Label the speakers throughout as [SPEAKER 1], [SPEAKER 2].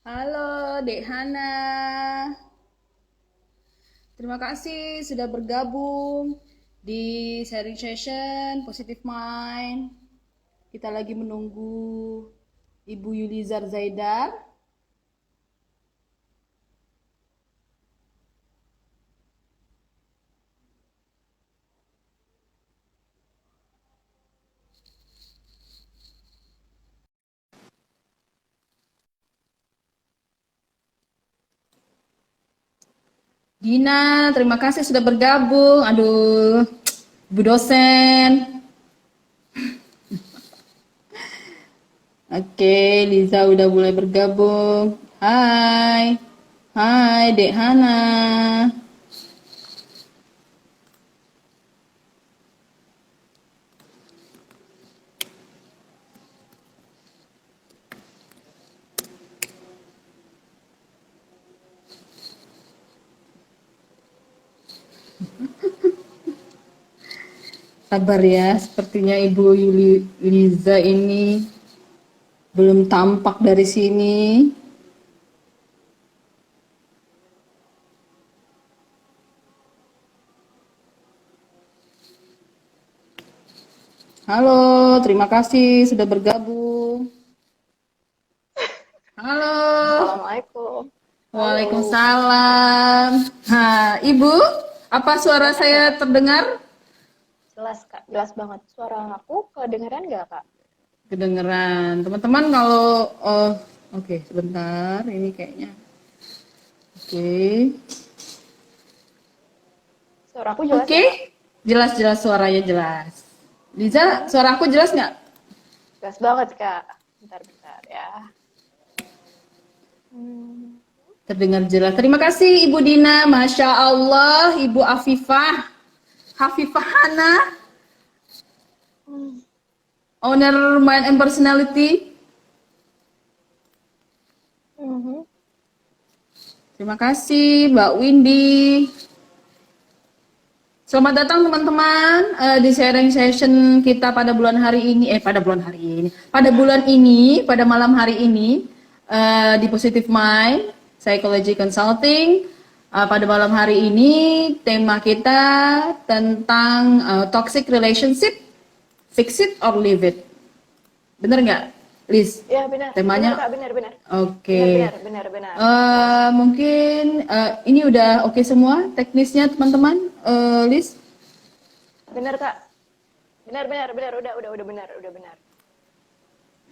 [SPEAKER 1] Halo, Dek Hana. Terima kasih sudah bergabung di sharing session Positive Mind. Kita lagi menunggu Ibu Yulizar Zaidar. Dina, terima kasih sudah bergabung. Aduh, Bu dosen. Oke, Liza udah mulai bergabung. Hai. Hai, Dek Hana. Sabar ya, sepertinya Ibu Liza ini belum tampak dari sini. Halo, terima kasih sudah bergabung. Halo.
[SPEAKER 2] Assalamualaikum. Halo.
[SPEAKER 1] Waalaikumsalam. Nah, Ibu, apa suara
[SPEAKER 2] Ya,
[SPEAKER 1] saya
[SPEAKER 2] Kak.
[SPEAKER 1] terdengar?
[SPEAKER 2] Jelas, Kak. Jelas banget. Suara aku kedengeran nggak, Kak?
[SPEAKER 1] Kedengeran. Teman-teman kalau oke, sebentar. Ini kayaknya. Oke.
[SPEAKER 2] Suara aku jelas
[SPEAKER 1] Oke.
[SPEAKER 2] ya, Kak?
[SPEAKER 1] Jelas-jelas suaranya jelas. Liza,
[SPEAKER 2] Hmm,
[SPEAKER 1] suara aku jelas nggak?
[SPEAKER 2] jelas banget, Kak. Bentar-bentar ya. Hmm.
[SPEAKER 1] Terdengar jelas. Terima kasih Ibu Dina, Masya Allah, Ibu Afifah, Hafifah Hana,
[SPEAKER 2] Hmm.
[SPEAKER 1] owner Mind and Personality.
[SPEAKER 2] Mhm.
[SPEAKER 1] Terima kasih Mbak Windy. Selamat datang teman-teman di sharing session kita pada bulan hari ini, pada malam hari ini di Positive Mind Psychology Consulting. Pada malam hari ini tema kita tentang toxic relationship, fix it or leave it. Bener nggak, Liz?
[SPEAKER 2] Ya, benar. Benar,
[SPEAKER 1] Temanya
[SPEAKER 2] Kak. Benar-benar.
[SPEAKER 1] oke.
[SPEAKER 2] Benar-benar. Benar-benar. Benar.
[SPEAKER 1] Mungkin ini udah oke semua teknisnya teman-teman, Liz.
[SPEAKER 2] Benar, Kak. Benar-benar. Benar. Udah benar. Udah benar.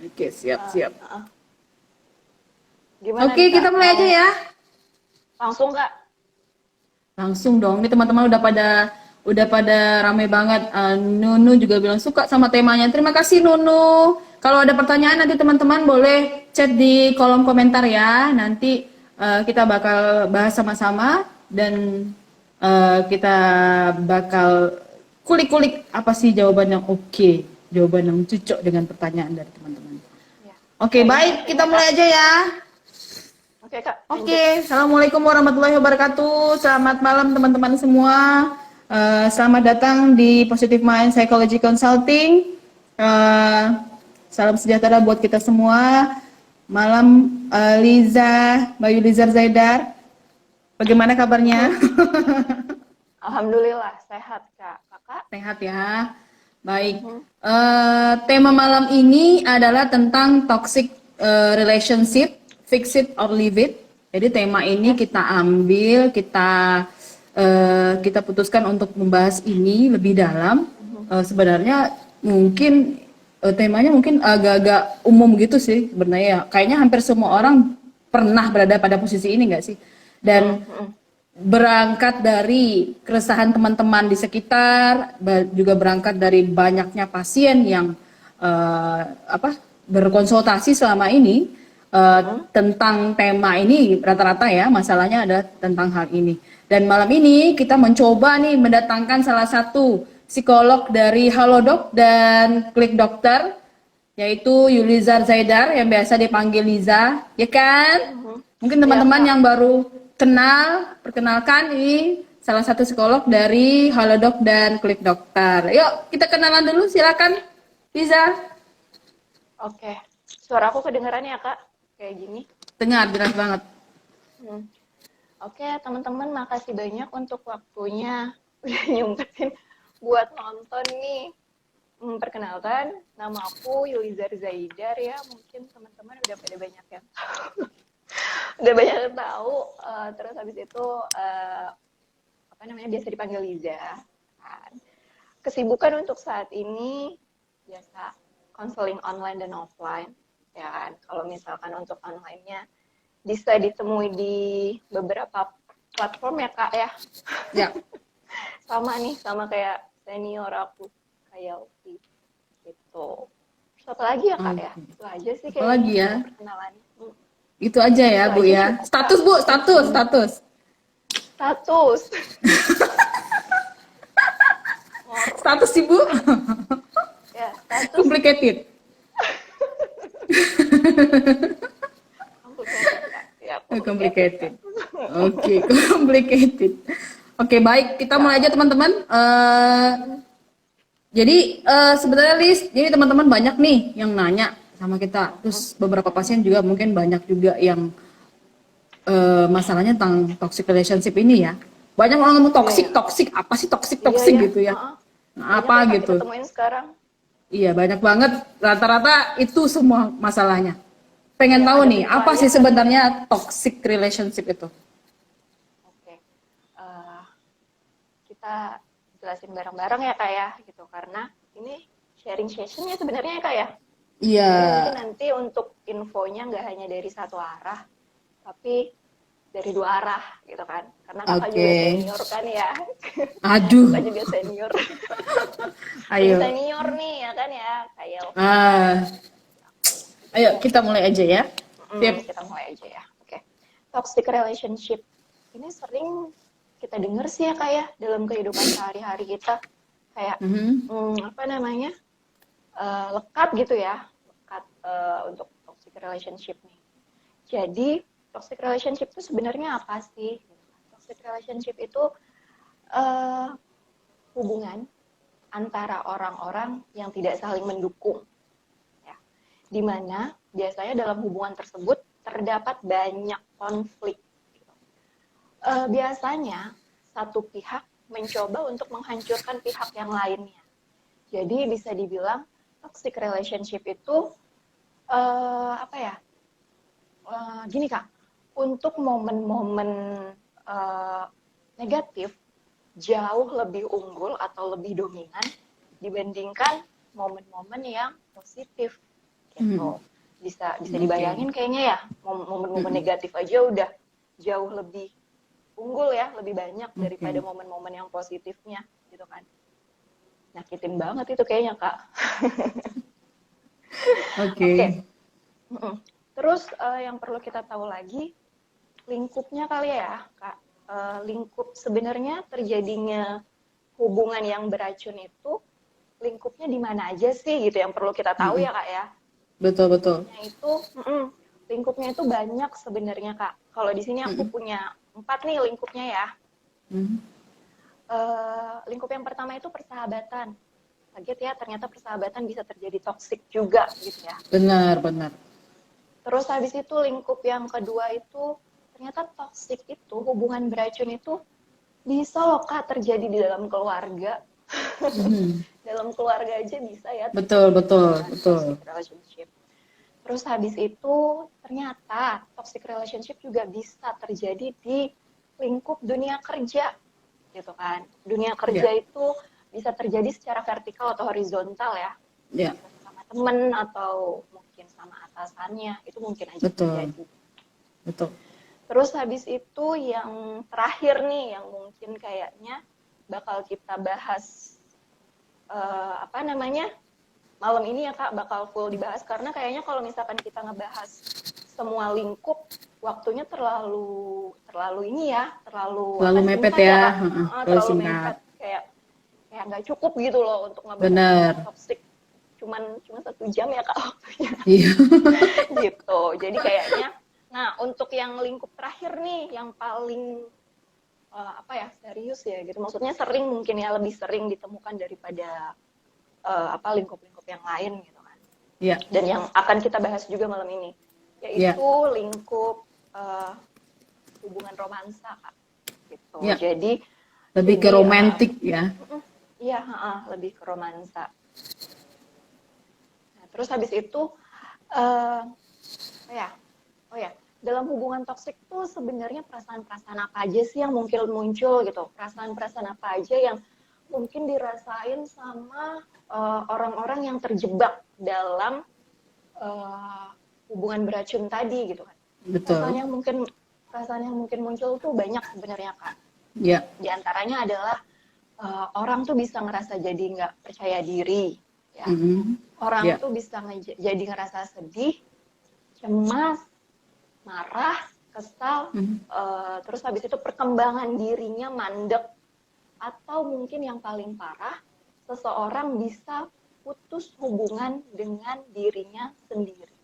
[SPEAKER 1] Oke, siap,
[SPEAKER 2] Ah,
[SPEAKER 1] siap.
[SPEAKER 2] ah. Gimana nih,
[SPEAKER 1] Oke,
[SPEAKER 2] Kak?
[SPEAKER 1] kita mulai aja
[SPEAKER 2] Mau
[SPEAKER 1] ya.
[SPEAKER 2] langsung, Kak?
[SPEAKER 1] Langsung dong. Ini teman-teman udah pada rame banget. Nunu juga bilang suka sama temanya. Terima kasih Nunu. Kalau ada pertanyaan nanti teman-teman boleh chat di kolom komentar ya. Nanti kita bakal bahas sama-sama dan kita bakal kulik-kulik apa sih jawaban yang oke, jawaban yang cocok dengan pertanyaan dari teman-teman.
[SPEAKER 2] Ya.
[SPEAKER 1] Oke,
[SPEAKER 2] Oke,
[SPEAKER 1] baik,
[SPEAKER 2] infonya,
[SPEAKER 1] kita
[SPEAKER 2] Kak.
[SPEAKER 1] mulai aja ya.
[SPEAKER 2] Oke, Kak. Lanjut.
[SPEAKER 1] Oke, Assalamualaikum warahmatullahi wabarakatuh. Selamat malam teman-teman semua. Selamat datang di Positive Mind Psychology Consulting. Eh, Salam sejahtera buat kita semua. Malam Liza, Bayu Lizar Zaidar. Bagaimana kabarnya?
[SPEAKER 2] Mhm. Alhamdulillah, sehat, Kak. Kakak?
[SPEAKER 1] Sehat ya. Baik.
[SPEAKER 2] Mhm.
[SPEAKER 1] Tema malam ini adalah tentang toxic relationship, fix it or leave it. Jadi tema ini
[SPEAKER 2] Ya.
[SPEAKER 1] kita ambil, kita putuskan untuk membahas ini lebih dalam.
[SPEAKER 2] Mhm.
[SPEAKER 1] Sebenarnya mungkin temanya mungkin agak-agak umum gitu sih sebenarnya ya. Kayaknya hampir semua orang pernah berada pada posisi ini nggak sih? Dan
[SPEAKER 2] Mhm, mhm.
[SPEAKER 1] berangkat dari keresahan teman-teman di sekitar, juga berangkat dari banyaknya pasien yang berkonsultasi selama ini
[SPEAKER 2] Mhm.
[SPEAKER 1] tentang tema ini, rata-rata ya masalahnya adalah tentang hal ini. Dan malam ini kita mencoba nih mendatangkan salah satu psikolog dari Halodoc dan Klik Dokter, yaitu Yulizar Zaidar yang biasa dipanggil Liza, ya kan?
[SPEAKER 2] Mhm.
[SPEAKER 1] Mungkin
[SPEAKER 2] Iya,
[SPEAKER 1] teman-teman
[SPEAKER 2] Kak.
[SPEAKER 1] yang baru kenal, perkenalkan ini salah satu psikolog dari Halodoc dan Klik Dokter. Yuk kita kenalan dulu, silakan Liza.
[SPEAKER 2] Oke. Suara aku kedengeran ya, Kak? Kayak gini.
[SPEAKER 1] Dengar jelas banget.
[SPEAKER 2] Hmm. Oke, teman-teman, makasih banyak untuk waktunya udah nyumpetin buat nonton nih. Perkenalkan, nama aku Yulizar Zaidar ya. Mungkin teman-teman udah pada banyak yang udah banyak yang tahu. Terus habis itu apa namanya biasa dipanggil Liza. Kan. Kesibukan untuk saat ini biasa konseling online dan offline. Ya kan, kalau misalkan untuk online-nya bisa ditemui di beberapa platform ya Kak ya.
[SPEAKER 1] Ya.
[SPEAKER 2] Sama nih, sama kayak senior aku, kayak Yofi gitu. Terus apa lagi ya Kak ya?
[SPEAKER 1] Oke.
[SPEAKER 2] Itu aja sih
[SPEAKER 1] Apa lagi
[SPEAKER 2] kayaknya
[SPEAKER 1] ya?
[SPEAKER 2] kalau perkenalan.
[SPEAKER 1] Itu aja ya,
[SPEAKER 2] Itu
[SPEAKER 1] Bu
[SPEAKER 2] aja
[SPEAKER 1] ya.
[SPEAKER 2] cukup Kak.
[SPEAKER 1] Status, Bu, status.
[SPEAKER 2] Status.
[SPEAKER 1] Status sih, Bu.
[SPEAKER 2] Ya, status
[SPEAKER 1] Complicated.
[SPEAKER 2] complicated Kak. Ya, complicated Kak.
[SPEAKER 1] Complicated. Oke, complicated. Oke, baik. Kita mulai aja teman-teman. Jadi sebenarnya Lis, jadi teman-teman banyak nih yang nanya sama kita. Terus beberapa pasien juga mungkin banyak juga yang masalahnya tentang toxic relationship ini ya. Banyak orang ngomong toxic, toxic. Apa sih toxic, toxic gitu ya? Nah,
[SPEAKER 2] Banyak
[SPEAKER 1] apa
[SPEAKER 2] ya Kak
[SPEAKER 1] gitu?
[SPEAKER 2] kita temuin sekarang.
[SPEAKER 1] Iya, banyak banget. Rata-rata itu semua masalahnya. Pengen
[SPEAKER 2] Ya,
[SPEAKER 1] tahu
[SPEAKER 2] ada
[SPEAKER 1] nih, apa sih
[SPEAKER 2] penilaian.
[SPEAKER 1] sebenarnya toxic relationship itu?
[SPEAKER 2] Oke. Kita jelasin bareng-bareng ya Kak ya, gitu. Karena ini sharing sessionnya sebenarnya ya Kak ya.
[SPEAKER 1] Iya.
[SPEAKER 2] Jadi mungkin nanti untuk infonya nggak hanya dari satu arah, tapi dari dua arah gitu kan. Karena kakak juga
[SPEAKER 1] Oke.
[SPEAKER 2] senior kan ya.
[SPEAKER 1] Aduh.
[SPEAKER 2] Kakak juga senior. Tim
[SPEAKER 1] Ayo.
[SPEAKER 2] senior nih ya kan ya, kayak Yofi.
[SPEAKER 1] Ayo kita mulai aja ya. Sip.
[SPEAKER 2] Kita mulai aja ya. Oke. Toxic relationship. Ini sering kita dengar sih ya Kak ya, dalam kehidupan sehari-hari kita. Kayak, apa namanya, lekat gitu ya. Lekat untuk toxic relationship nih. Jadi, toxic relationship itu sebenarnya apa sih? Toxic relationship itu hubungan antara orang-orang yang tidak saling mendukung. Ya. Di mana biasanya dalam hubungan tersebut terdapat banyak konflik. Biasanya satu pihak mencoba untuk menghancurkan pihak yang lainnya. Jadi bisa dibilang toxic relationship itu apa ya? Gini Kak, untuk momen-momen negatif jauh lebih unggul atau lebih dominan dibandingkan momen-momen yang positif gitu. Bisa dibayangin kayaknya ya, momen-momen negatif aja udah jauh lebih unggul ya, lebih banyak daripada momen-momen yang positifnya gitu kan. Nyakitin banget itu kayaknya Kak. Oke. Terus yang perlu kita tahu lagi lingkupnya kali ya Kak. Lingkup sebenarnya terjadinya hubungan yang beracun itu lingkupnya di mana aja sih gitu yang perlu kita tahu ya Kak ya.
[SPEAKER 1] Betul.
[SPEAKER 2] Lingkupnya itu banyak sebenarnya Kak. Kalau di sini aku punya 4 nih lingkupnya ya. Lingkup yang pertama itu persahabatan. Kaget ya, ternyata persahabatan bisa terjadi toksik juga gitu ya.
[SPEAKER 1] Benar.
[SPEAKER 2] Terus habis itu lingkup yang kedua itu ternyata toksik itu, hubungan beracun itu bisa loh Kak terjadi di dalam keluarga. Dalam keluarga aja bisa ya.
[SPEAKER 1] Betul.
[SPEAKER 2] Toxic relationship. Terus habis itu ternyata toxic relationship juga bisa terjadi di lingkup dunia kerja gitu kan. Dunia kerja itu bisa terjadi secara vertikal atau horizontal ya.
[SPEAKER 1] Ya.
[SPEAKER 2] Sama temen atau mungkin sama atasannya, itu mungkin aja terjadi.
[SPEAKER 1] Betul.
[SPEAKER 2] Terus habis itu yang terakhir nih yang mungkin kayaknya bakal kita bahas apa namanya? Malam ini ya Kak bakal full dibahas karena kayaknya kalau misalkan kita ngebahas semua lingkup waktunya terlalu ini ya, terlalu
[SPEAKER 1] mepet ya.
[SPEAKER 2] terlalu mepet kayak nggak cukup gitu loh untuk ngebahas toxic cuman 1 jam ya Kak waktunya.
[SPEAKER 1] Iya.
[SPEAKER 2] Gitu. Jadi kayaknya nah untuk yang lingkup terakhir nih yang paling apa ya serius ya gitu maksudnya sering mungkin ya lebih sering ditemukan daripada lingkup-lingkup yang lain gitu kan.
[SPEAKER 1] Iya.
[SPEAKER 2] Dan yang akan kita bahas juga malam ini
[SPEAKER 1] Ya,
[SPEAKER 2] yaitu lingkup hubungan romansa, Kak. Gitu.
[SPEAKER 1] ya.
[SPEAKER 2] Jadi
[SPEAKER 1] Lebih ke romantik ya.
[SPEAKER 2] iya, lebih ke romansa. Nah, terus habis itu, eh oh ya, oh ya, dalam hubungan toksik tuh sebenarnya perasaan-perasaan apa aja sih yang mungkin muncul gitu? Perasaan-perasaan apa aja yang mungkin dirasain sama orang-orang yang terjebak dalam eh, hubungan beracun tadi gitu kan?
[SPEAKER 1] Betul.
[SPEAKER 2] Perasaan yang mungkin muncul tuh banyak sebenarnya, Kak.
[SPEAKER 1] Ya.
[SPEAKER 2] Di antaranya adalah orang tuh bisa ngerasa jadi nggak percaya diri, ya.
[SPEAKER 1] Mhm.
[SPEAKER 2] Orang
[SPEAKER 1] Ya.
[SPEAKER 2] tuh bisa jadi ngerasa sedih, cemas, marah, kesal,
[SPEAKER 1] Mhm.
[SPEAKER 2] terus habis itu perkembangan dirinya mandek, atau mungkin yang paling parah, seseorang bisa putus hubungan dengan dirinya sendiri.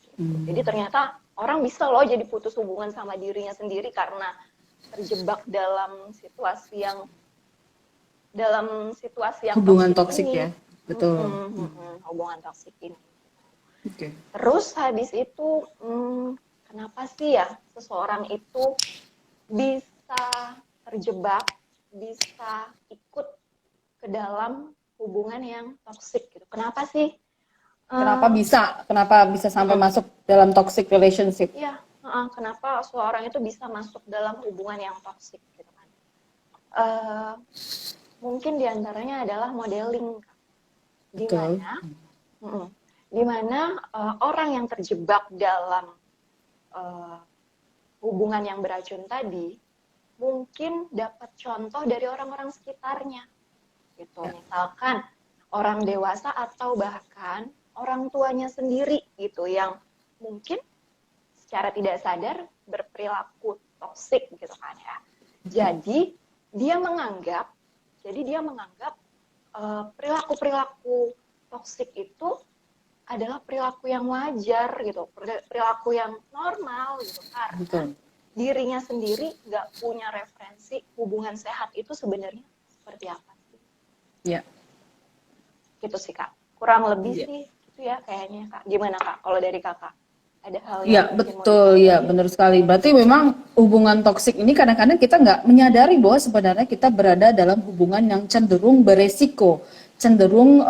[SPEAKER 2] Gitu. Jadi ternyata orang bisa loh jadi putus hubungan sama dirinya sendiri karena terjebak dalam situasi yang
[SPEAKER 1] Hubungan
[SPEAKER 2] toksik
[SPEAKER 1] toksik
[SPEAKER 2] ini.
[SPEAKER 1] ya. Betul.
[SPEAKER 2] Hubungan toksik ini.
[SPEAKER 1] Oke.
[SPEAKER 2] Terus habis itu, kenapa sih ya seseorang itu bisa terjebak, bisa ikut ke dalam hubungan yang toksik gitu? Kenapa sih?
[SPEAKER 1] Kenapa
[SPEAKER 2] Eh,
[SPEAKER 1] bisa? Kenapa bisa sampai
[SPEAKER 2] mm-mm.
[SPEAKER 1] masuk dalam toxic relationship?
[SPEAKER 2] Ya, kenapa seseorang itu bisa masuk dalam hubungan yang toksik gitu kan? Eh, Mungkin diantaranya adalah modeling, di
[SPEAKER 1] Betul.
[SPEAKER 2] mana di mana orang yang terjebak dalam uh, hubungan yang beracun tadi mungkin dapat contoh dari orang-orang sekitarnya gitu.
[SPEAKER 1] Ya.
[SPEAKER 2] Misalkan orang dewasa atau bahkan orang tuanya sendiri gitu yang mungkin secara tidak sadar berperilaku toksik gitu kan ya. Jadi dia menganggap perilaku-perilaku toksik itu adalah perilaku yang wajar gitu, perilaku yang normal gitu, karena
[SPEAKER 1] Betul.
[SPEAKER 2] dirinya sendiri nggak punya referensi hubungan sehat itu sebenarnya seperti apa sih.
[SPEAKER 1] Ya.
[SPEAKER 2] Gitu sih, Kak. Kurang lebih
[SPEAKER 1] Ya.
[SPEAKER 2] sih itu ya kayaknya, Kak. Gimana, Kak, kalau dari Kakak? Ada hal yang
[SPEAKER 1] Ya,
[SPEAKER 2] mungkin mau
[SPEAKER 1] betul. Ya,
[SPEAKER 2] ditambahin?
[SPEAKER 1] benar sekali. Berarti memang hubungan toksik ini kadang-kadang kita nggak menyadari bahwa sebenarnya kita berada dalam hubungan yang cenderung beresiko, cenderung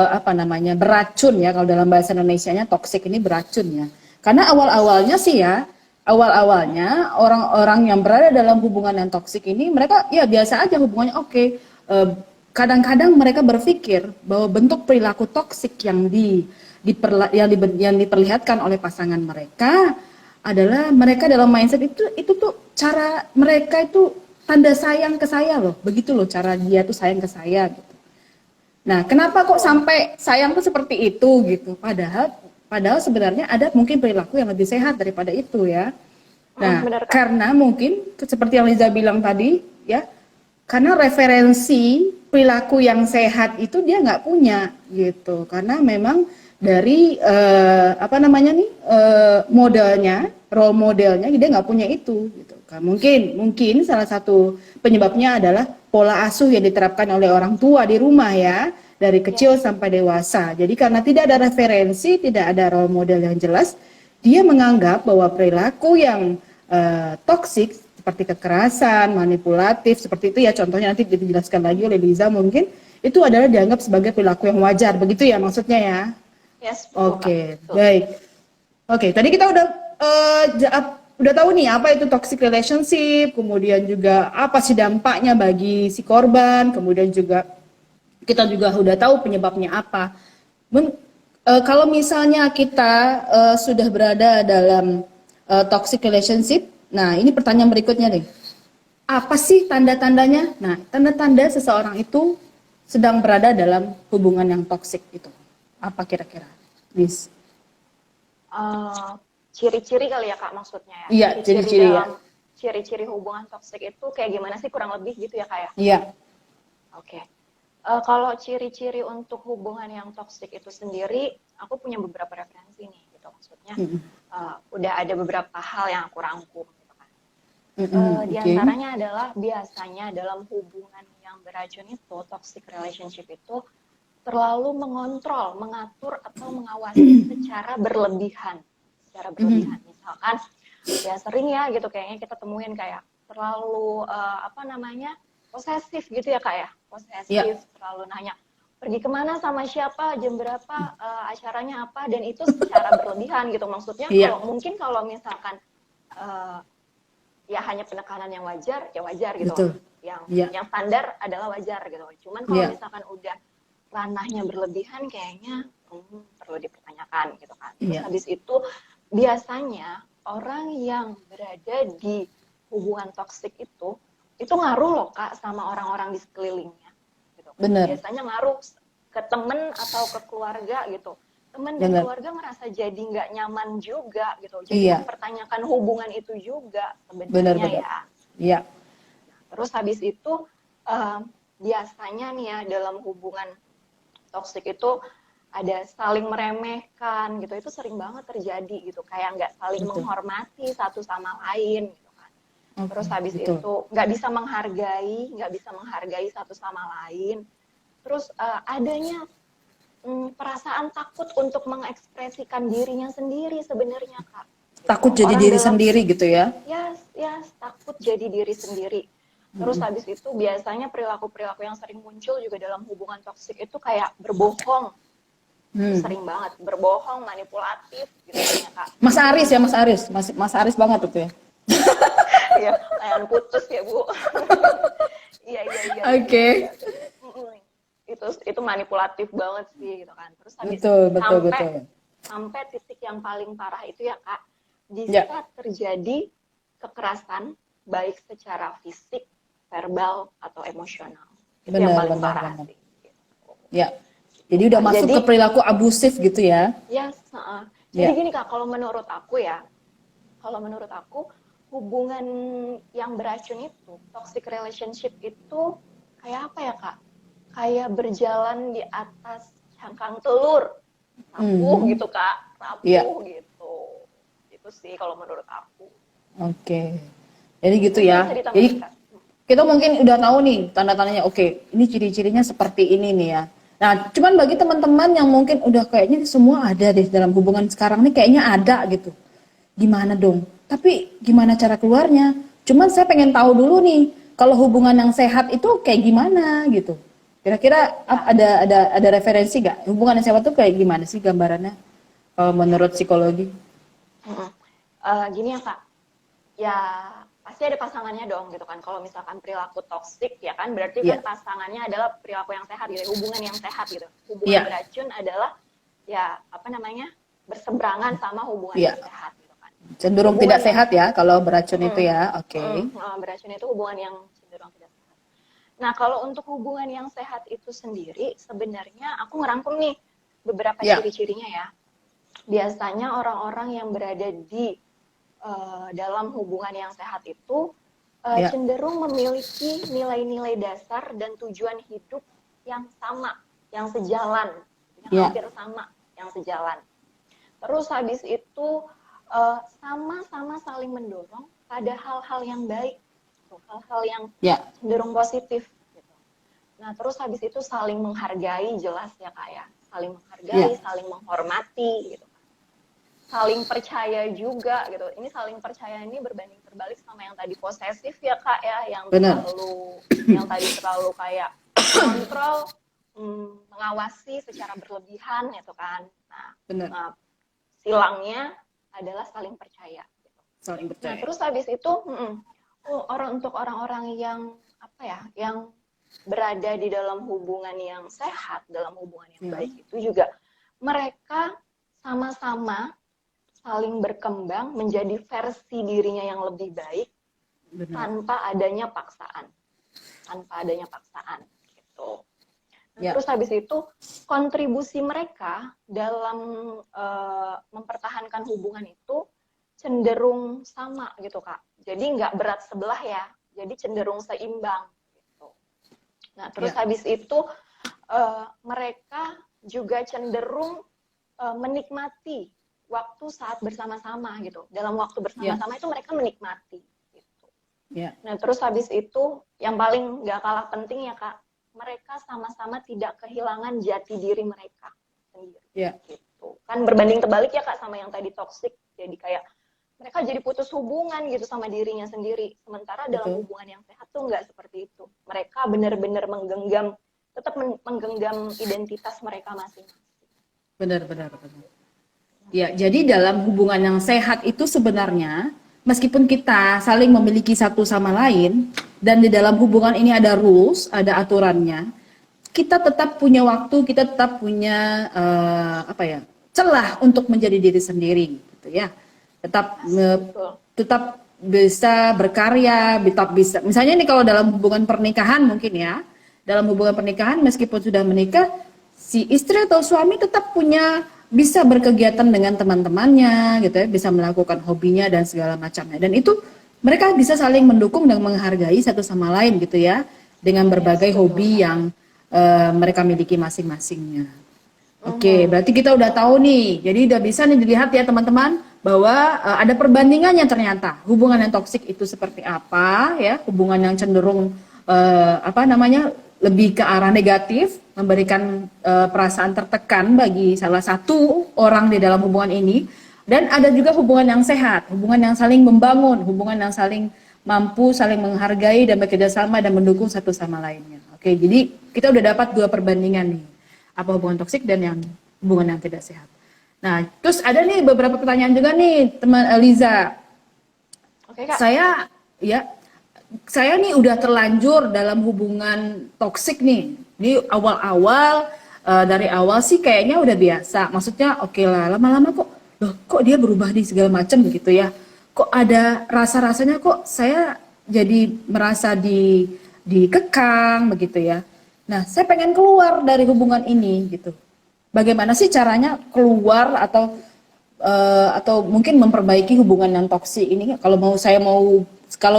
[SPEAKER 1] apa namanya beracun ya. Kalau dalam bahasa Indonesianya toksik ini beracun ya. Karena awal-awalnya sih ya, awal-awalnya orang-orang yang berada dalam hubungan yang toksik ini mereka ya biasa aja hubungannya oke. Kadang-kadang mereka berpikir bahwa bentuk perilaku toksik yang diperlihatkan oleh pasangan mereka adalah mereka dalam mindset itu tuh cara mereka itu tanda sayang ke saya loh, begitu loh cara dia tuh sayang ke saya gitu. Nah, kenapa kok
[SPEAKER 2] Betul.
[SPEAKER 1] sampai sayang tuh seperti itu gitu? Padahal sebenarnya ada mungkin perilaku yang lebih sehat daripada itu ya. Nah,
[SPEAKER 2] Benar, Kak.
[SPEAKER 1] karena mungkin seperti yang Liza bilang tadi ya, karena referensi perilaku yang sehat itu dia nggak punya gitu. Karena memang dari apa namanya nih modelnya, role modelnya dia nggak punya itu gitu. Mungkin salah satu penyebabnya adalah pola asuh yang diterapkan oleh orang tua di rumah ya, dari kecil
[SPEAKER 2] Yes.
[SPEAKER 1] sampai dewasa. Jadi karena tidak ada referensi, tidak ada role model yang jelas, dia menganggap bahwa perilaku yang toksik seperti kekerasan, manipulatif, seperti itu ya contohnya nanti dijelaskan lagi oleh Liza mungkin itu adalah dianggap sebagai perilaku yang wajar, begitu ya maksudnya ya?
[SPEAKER 2] Yes, betul, Kak.
[SPEAKER 1] Oke,
[SPEAKER 2] Betul.
[SPEAKER 1] baik. Oke, tadi kita udah tahu nih apa itu toxic relationship, kemudian juga apa sih dampaknya bagi si korban, kemudian juga kita juga udah tahu penyebabnya apa. Kalau misalnya kita sudah berada dalam toxic relationship, nah ini pertanyaan berikutnya nih. Apa sih tanda-tandanya? Nah, tanda-tanda seseorang itu sedang berada dalam hubungan yang toksik itu. Apa kira-kira? Liz?
[SPEAKER 2] Eh, Ciri-ciri kali ya, Kak, maksudnya ya.
[SPEAKER 1] Iya,
[SPEAKER 2] Ciri-ciri
[SPEAKER 1] ciri-ciri ya.
[SPEAKER 2] dalam ciri-ciri hubungan toksik itu kayak gimana sih kurang lebih gitu ya, Kak ya?
[SPEAKER 1] Iya.
[SPEAKER 2] Oke. Kalau ciri-ciri untuk hubungan yang toksik itu sendiri, aku punya beberapa referensi nih, gitu maksudnya. Udah ada beberapa hal yang aku rangkum, gitu kan. Di
[SPEAKER 1] Oke.
[SPEAKER 2] antaranya adalah biasanya dalam hubungan yang beracun itu, toxic relationship itu, terlalu mengontrol, mengatur, atau mengawasi secara berlebihan secara berlebihan. Misalkan ya sering ya gitu kayaknya kita temuin kayak terlalu posesif gitu ya kak ya, posesif, terlalu nanya pergi kemana sama siapa, jam berapa, acaranya apa, dan itu secara berlebihan gitu. Maksudnya kalau misalkan ya hanya penekanan yang wajar, ya wajar gitu.
[SPEAKER 1] Betul.
[SPEAKER 2] Yang standar adalah wajar gitu. Cuman kalau misalkan udah ranahnya berlebihan, kayaknya perlu dipertanyakan gitu kan. Terus habis itu biasanya orang yang berada di hubungan toksik itu ngaruh loh kak sama orang-orang di sekelilingnya. Gitu.
[SPEAKER 1] Bener.
[SPEAKER 2] Biasanya ngaruh ke temen atau ke keluarga gitu. Teman dan keluarga merasa jadi nggak nyaman juga gitu, jadi mempertanyakan hubungan itu juga sebenarnya ya.
[SPEAKER 1] Iya.
[SPEAKER 2] Terus habis itu biasanya nih ya dalam hubungan toksik itu ada saling meremehkan gitu, itu sering banget terjadi gitu, kayak nggak saling menghormati satu sama lain gitu kan. Terus habis itu nggak bisa menghargai satu sama lain. Terus adanya perasaan takut untuk mengekspresikan dirinya sendiri sebenarnya kak.
[SPEAKER 1] Takut jadi diri sendiri gitu ya?
[SPEAKER 2] Yes, takut jadi diri sendiri. Terus habis itu biasanya perilaku-perilaku yang sering muncul juga dalam hubungan toksik itu kayak berbohong. Sering banget berbohong, manipulatif gitu ya kak.
[SPEAKER 1] Mas Aris ya, Mas Aris banget itu ya.
[SPEAKER 2] Iya, layan putus ya bu. Iya.
[SPEAKER 1] Oke.
[SPEAKER 2] Itu manipulatif banget sih gitu kan. Terus habis sampai titik yang paling parah itu ya kak, bisa terjadi kekerasan baik secara fisik, verbal atau emosional. Itu yang paling parah sih. Gitu.
[SPEAKER 1] Ya. Jadi udah masuk ke perilaku abusif gitu ya?
[SPEAKER 2] Jadi gini kak, kalau menurut aku hubungan yang beracun itu, toxic relationship itu kayak apa ya kak? Kayak berjalan di atas cangkang telur, rapuh gitu kak, gitu. Itu sih kalau menurut aku.
[SPEAKER 1] Oke. Jadi gitu ya. Jadi kita mungkin udah tahu nih tanda-tandanya. Oke, ini ciri-cirinya seperti ini nih ya. Nah, cuman bagi teman-teman yang mungkin udah kayaknya semua ada deh dalam hubungan sekarang nih, kayaknya ada gitu. Gimana dong? Tapi gimana cara keluarnya? Cuman saya pengen tahu dulu nih, kalau hubungan yang sehat itu kayak gimana gitu. Kira-kira ada referensi gak? Hubungan yang sehat itu kayak gimana sih gambarannya menurut psikologi?
[SPEAKER 2] Gini ya kak, ya pasti ada pasangannya dong gitu kan. Kalau misalkan perilaku toksik ya kan, berarti kan pasangannya adalah perilaku yang sehat gitu, hubungan yang sehat gitu. Hubungan beracun adalah ya berseberangan sama hubungan yang sehat gitu kan.
[SPEAKER 1] Cenderung tidak sehat ya kalau beracun itu ya. Oke.
[SPEAKER 2] Beracun itu hubungan yang cenderung tidak sehat. Nah, kalau untuk hubungan yang sehat itu sendiri, sebenarnya aku ngerangkum nih beberapa ciri-cirinya ya. Biasanya orang-orang yang berada di dalam hubungan yang sehat itu cenderung memiliki nilai-nilai dasar dan tujuan hidup yang sama, yang sejalan, yang hampir sama, yang sejalan. Terus habis itu sama-sama saling mendorong pada hal-hal yang baik, hal-hal yang cenderung positif. Gitu. Nah, terus habis itu saling menghargai, jelas ya kak ya, saling menghargai, saling menghormati, gitu. Saling percaya juga gitu. Ini saling percaya ini berbanding terbalik sama yang tadi posesif ya kak ya, yang terlalu kayak kontrol, mengawasi secara berlebihan gitu kan. Nah, silangnya adalah saling percaya. Gitu.
[SPEAKER 1] Saling percaya.
[SPEAKER 2] Nah terus habis itu untuk orang-orang yang yang berada di dalam hubungan yang sehat, dalam hubungan yang baik itu juga mereka sama-sama saling berkembang menjadi versi dirinya yang lebih baik tanpa adanya paksaan, gitu. Nah, terus habis itu kontribusi mereka dalam mempertahankan hubungan itu cenderung sama gitu kak. Jadi nggak berat sebelah ya, jadi cenderung seimbang. Gitu. Nah terus habis itu mereka juga cenderung menikmati waktu saat bersama-sama gitu. Dalam waktu bersama-sama itu mereka menikmati. Gitu. Nah terus habis itu yang paling nggak kalah penting ya kak, mereka sama-sama tidak kehilangan jati diri mereka sendiri. Gitu. Kan berbanding terbalik ya kak sama yang tadi toksik. Jadi kayak mereka jadi putus hubungan gitu sama dirinya sendiri. Sementara dalam
[SPEAKER 1] Betul.
[SPEAKER 2] hubungan yang sehat tuh nggak seperti itu. Mereka benar-benar tetap menggenggam identitas mereka masing-masing.
[SPEAKER 1] Benar. Ya, jadi dalam hubungan yang sehat itu sebenarnya meskipun kita saling memiliki satu sama lain dan di dalam hubungan ini ada rules, ada aturannya, kita tetap punya waktu, kita tetap punya celah untuk menjadi diri sendiri, gitu ya.
[SPEAKER 2] Betul.
[SPEAKER 1] Tetap bisa berkarya, tetap bisa. Misalnya nih kalau dalam hubungan pernikahan mungkin ya, dalam hubungan pernikahan meskipun sudah menikah, si istri atau suami tetap punya bisa berkegiatan dengan teman-temannya, gitu ya, bisa melakukan hobinya dan segala macamnya. Dan itu mereka bisa saling mendukung dan menghargai satu sama lain, gitu ya, dengan berbagai hobi yang mereka miliki masing-masingnya. Oke, berarti kita udah tahu nih. Jadi udah bisa nih dilihat ya teman-teman bahwa ada perbandingannya ternyata. Hubungan yang toksik itu seperti apa ya? Hubungan yang cenderung lebih ke arah negatif, memberikan perasaan tertekan bagi salah satu orang di dalam hubungan ini. Dan ada juga hubungan yang sehat, hubungan yang saling membangun, hubungan yang saling mampu saling menghargai dan bekerja sama dan mendukung satu sama lainnya. Oke, jadi kita udah dapat dua perbandingan nih. Apa hubungan toksik dan yang hubungan yang tidak sehat. Nah, terus ada nih beberapa pertanyaan juga nih teman Liza.
[SPEAKER 2] Oke, Kak.
[SPEAKER 1] Saya nih udah terlanjur dalam hubungan toksik nih. Ini awal-awal dari awal sih kayaknya udah biasa. Maksudnya oke lah, lama-lama kok dia berubah di segala macam gitu ya. Kok ada rasa-rasanya kok saya jadi merasa dikekang begitu ya. Nah, saya pengen keluar dari hubungan ini gitu. Bagaimana sih caranya keluar atau mungkin memperbaiki hubungan yang toksik ini? Kalau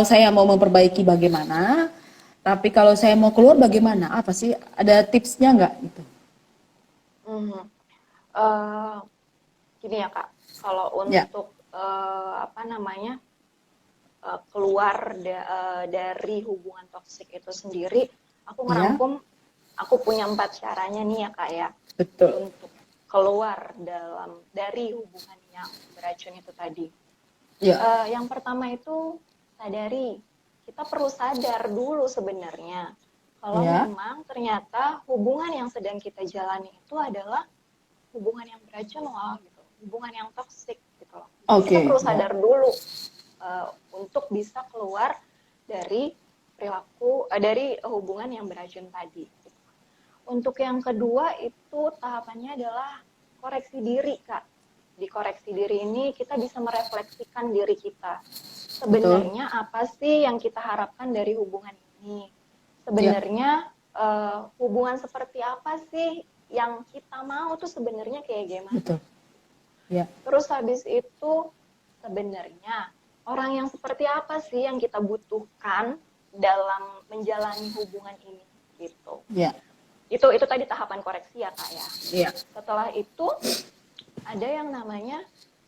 [SPEAKER 1] saya mau memperbaiki bagaimana? Tapi kalau saya mau keluar bagaimana? Apa sih? Ada tipsnya nggak gitu?
[SPEAKER 2] Gini ya Kak, kalau untuk keluar dari hubungan toksik itu sendiri, aku ngerangkum. Aku punya 4 caranya nih ya Kak ya.
[SPEAKER 1] Betul.
[SPEAKER 2] Untuk keluar dari hubungan yang beracun itu tadi. Yang pertama itu sadari. Kita perlu sadar dulu sebenarnya. Kalau memang ternyata hubungan yang sedang kita jalani itu adalah hubungan yang beracun loh gitu. Hubungan yang toksik gitu loh. Kita perlu sadar dulu untuk bisa keluar dari dari hubungan yang beracun tadi. Untuk yang kedua itu tahapannya adalah koreksi diri, Kak. Di koreksi diri ini kita bisa merefleksikan diri kita. Sebenarnya apa sih yang kita harapkan dari hubungan ini? Sebenarnya hubungan seperti apa sih yang kita mau tuh sebenarnya kayak gimana?
[SPEAKER 1] Betul.
[SPEAKER 2] Terus habis itu sebenarnya orang yang seperti apa sih yang kita butuhkan dalam menjalani hubungan ini gitu. Itu tadi tahapan koreksi ya Kak ya. Setelah itu ada yang namanya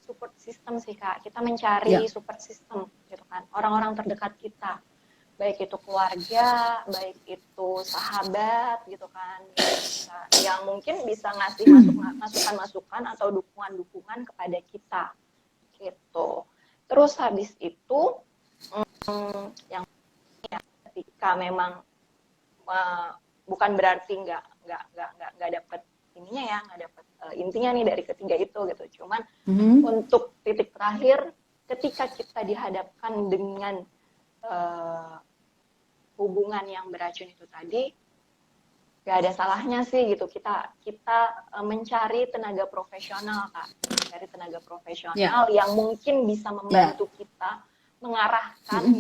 [SPEAKER 2] support system sih Kak. Kita mencari support system gitu kan. Orang-orang terdekat kita. Baik itu keluarga, baik itu sahabat gitu kan. Yang mungkin bisa ngasih masukan-masukan atau dukungan-dukungan kepada kita. Gitu. Terus habis itu yang ketika memang bukan berarti nggak dapet ininya ya, nggak dapet intinya nih dari ketiga itu gitu. Cuman untuk titik terakhir, ketika kita dihadapkan dengan hubungan yang beracun itu tadi, nggak ada salahnya sih gitu kita mencari tenaga profesional Kak, mencari tenaga profesional yang mungkin bisa membantu kita mengarahkan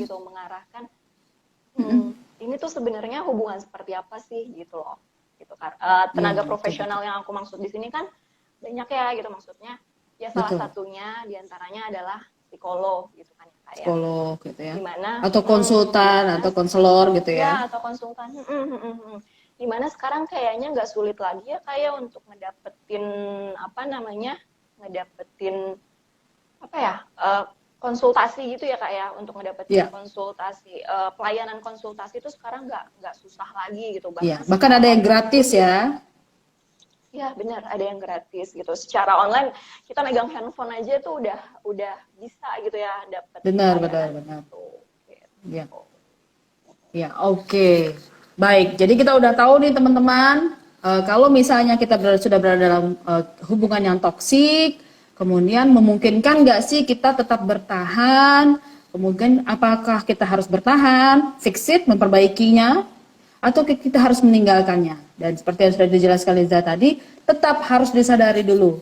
[SPEAKER 2] ini tuh sebenarnya hubungan seperti apa sih gitu loh, gitu kan. Tenaga profesional yang aku maksud di sini kan banyak ya gitu, maksudnya ya salah satunya diantaranya adalah psikolog gitu kan ya kayak
[SPEAKER 1] psikolog gitu ya.
[SPEAKER 2] Dimana,
[SPEAKER 1] atau konsultan atau konselor gitu ya.
[SPEAKER 2] Atau konsultan. Dimana sekarang kayaknya nggak sulit lagi ya kayak untuk ngedapetin konsultasi gitu ya Kak ya, untuk ngedapetin konsultasi, pelayanan konsultasi itu sekarang nggak susah lagi gitu,
[SPEAKER 1] bahkan ada yang gratis ya.
[SPEAKER 2] Ya benar, ada yang gratis gitu. Secara online kita megang handphone aja tuh udah bisa gitu ya dapat
[SPEAKER 1] Benar, benar,
[SPEAKER 2] layanan
[SPEAKER 1] benar.
[SPEAKER 2] itu.
[SPEAKER 1] Ya,
[SPEAKER 2] Gitu.
[SPEAKER 1] ya, oke. Baik, jadi kita udah tahu nih teman-teman, kalau misalnya kita sudah berada dalam hubungan yang toksik, kemudian memungkinkan nggak sih kita tetap bertahan? Kemudian apakah kita harus bertahan, fix it, memperbaikinya, atau kita harus meninggalkannya? Dan seperti yang sudah dijelaskan Liza tadi, tetap harus disadari dulu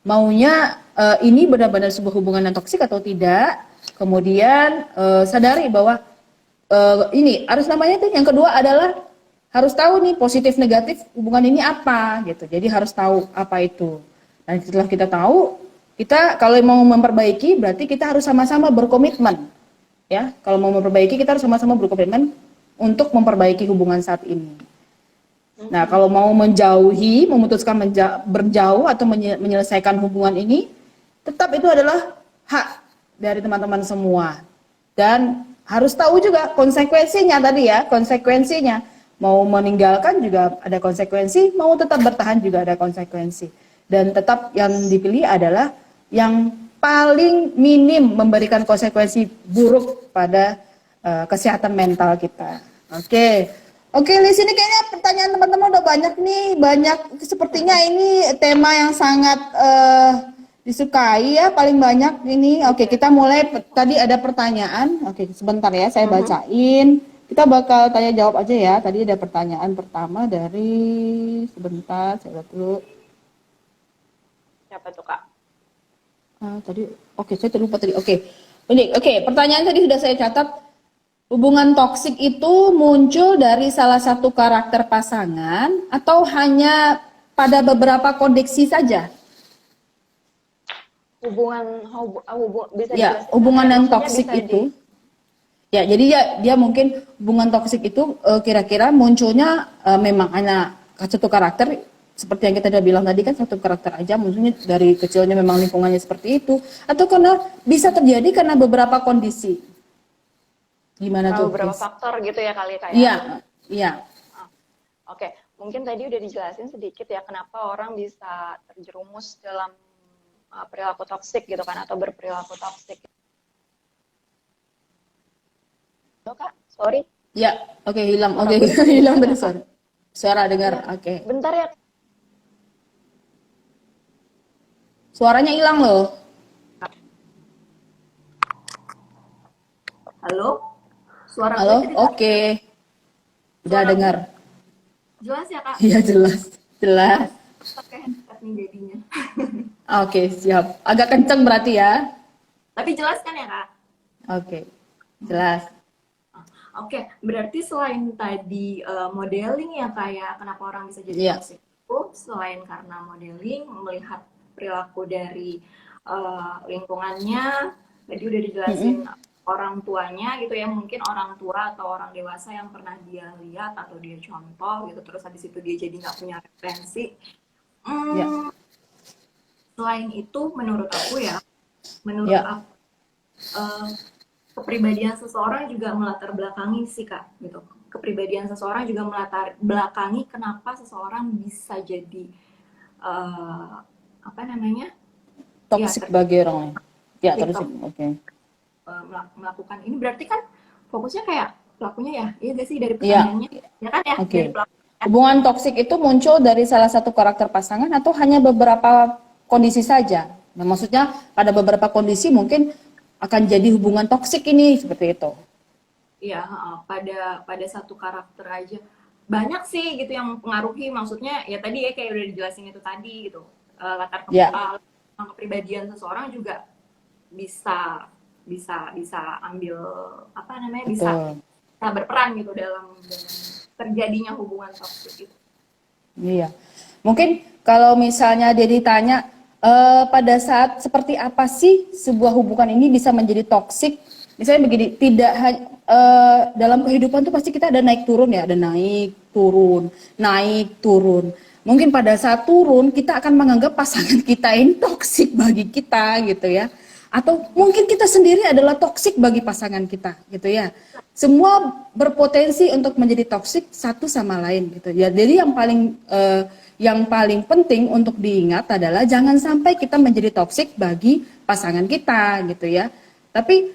[SPEAKER 1] maunya ini benar-benar sebuah hubungan yang toksik atau tidak. Kemudian sadari bahwa ini harus namanya itu. Yang kedua adalah harus tahu nih positif negatif hubungan ini apa gitu. Jadi harus tahu apa itu. Dan setelah kita tahu, kita kalau mau memperbaiki berarti kita harus sama-sama berkomitmen. Ya, kalau mau memperbaiki kita harus sama-sama berkomitmen untuk memperbaiki hubungan saat ini. Nah, kalau mau menjauhi, memutuskan berjauh atau menyelesaikan hubungan ini, tetap itu adalah hak dari teman-teman semua. Dan harus tahu juga konsekuensinya tadi ya, konsekuensinya. Mau meninggalkan juga ada konsekuensi, mau tetap bertahan juga ada konsekuensi. Dan tetap yang dipilih adalah yang paling minim memberikan konsekuensi buruk pada kesehatan mental kita. Oke. Oke, Liz, ini kayaknya pertanyaan teman-teman udah banyak nih, banyak sepertinya ini tema yang sangat disukai ya, paling banyak ini. Oke, kita mulai tadi ada pertanyaan. Oke, sebentar ya, saya bacain. Kita bakal tanya jawab aja ya. Tadi ada pertanyaan pertama dari sebentar, saya lihat dulu.
[SPEAKER 2] Siapa tuh Kak?
[SPEAKER 1] Tadi, oke, saya terlupa tadi. Oke, pertanyaan tadi sudah saya catat. Hubungan toksik itu muncul dari salah satu karakter pasangan atau hanya pada beberapa kondisi saja?
[SPEAKER 2] Bisa
[SPEAKER 1] Ya,
[SPEAKER 2] dijelasin
[SPEAKER 1] hubungan
[SPEAKER 2] nggak?
[SPEAKER 1] yang
[SPEAKER 2] Maksudnya
[SPEAKER 1] toksik
[SPEAKER 2] bisa
[SPEAKER 1] itu. Ya, jadi dia mungkin hubungan toksik itu kira-kira munculnya memang hanya satu karakter seperti yang kita udah bilang tadi kan satu karakter aja, maksudnya dari kecilnya memang lingkungannya seperti itu, atau karena bisa terjadi karena beberapa kondisi. Gimana tuh,
[SPEAKER 2] beberapa
[SPEAKER 1] Chris?
[SPEAKER 2] faktor gitu ya kali Kak ya.
[SPEAKER 1] Iya, iya.
[SPEAKER 2] Oke, mungkin tadi udah dijelasin sedikit ya kenapa orang bisa terjerumus dalam perilaku toksik gitu kan atau berperilaku toksik. Halo Kak, sorry.
[SPEAKER 1] Ya, oke, hilang.
[SPEAKER 2] Suara
[SPEAKER 1] Oke,
[SPEAKER 2] gue bisa
[SPEAKER 1] hilang
[SPEAKER 2] dengar
[SPEAKER 1] tadi
[SPEAKER 2] nggak, Kak?
[SPEAKER 1] suara dengar.
[SPEAKER 2] Ya,
[SPEAKER 1] Oke.
[SPEAKER 2] bentar ya.
[SPEAKER 1] Suaranya hilang loh.
[SPEAKER 2] Halo, suara gue
[SPEAKER 1] Halo?
[SPEAKER 2] tadi dengar.
[SPEAKER 1] Oke. Udah
[SPEAKER 2] Suara
[SPEAKER 1] dengar.
[SPEAKER 2] jelas ya Kak?
[SPEAKER 1] Iya, jelas. Jelas.
[SPEAKER 2] Pakai headset nih jadinya.
[SPEAKER 1] Oke, siap. Agak kenceng berarti ya.
[SPEAKER 2] Tapi jelas kan ya Kak?
[SPEAKER 1] Oke. Jelas.
[SPEAKER 2] Oke, berarti selain tadi modeling ya kayak kenapa orang bisa jadi
[SPEAKER 1] Iya.
[SPEAKER 2] toxic itu selain karena modeling melihat perilaku dari lingkungannya, tadi udah dijelasin orang tuanya gitu ya, mungkin orang tua atau orang dewasa yang pernah dia lihat atau dia contoh gitu, terus habis itu dia jadi nggak punya referensi.
[SPEAKER 1] Ya.
[SPEAKER 2] Selain itu menurut aku ya, menurut
[SPEAKER 1] Ya.
[SPEAKER 2] aku kepribadian seseorang juga melatar belakangi sih Kak gitu. Kepribadian seseorang juga melatar belakangi kenapa seseorang bisa jadi apa namanya?
[SPEAKER 1] Toxic bagi orang. Ya, terus. Oke.
[SPEAKER 2] Melakukan ini berarti kan fokusnya kayak pelakunya ya. Iya gak sih dari
[SPEAKER 1] Iya.
[SPEAKER 2] pertanyaannya? Ya kan ya?
[SPEAKER 1] Oke.
[SPEAKER 2] Dari pelaku.
[SPEAKER 1] Hubungan toksik itu muncul dari salah satu karakter pasangan atau hanya beberapa kondisi saja? Nah, maksudnya pada beberapa kondisi mungkin akan jadi hubungan toksik ini seperti itu.
[SPEAKER 2] Iya, pada satu karakter aja. Banyak sih gitu yang mempengaruhi, maksudnya ya tadi ya kayak udah dijelasin itu tadi gitu. Latar kepribadian seseorang juga bisa ambil apa namanya? Bisa berperan gitu dalam terjadinya hubungan toksik itu.
[SPEAKER 1] Iya. Mungkin kalau misalnya dia ditanya pada saat seperti apa sih sebuah hubungan ini bisa menjadi toksik? Misalnya begini, tidak dalam kehidupan tuh pasti kita ada naik turun ya, ada naik turun. Mungkin pada saat turun kita akan menganggap pasangan kita ini toksik bagi kita gitu ya. Atau mungkin kita sendiri adalah toksik bagi pasangan kita, gitu ya. Semua berpotensi untuk menjadi toksik satu sama lain, gitu ya. Jadi yang paling penting untuk diingat adalah jangan sampai kita menjadi toksik bagi pasangan kita, gitu ya. Tapi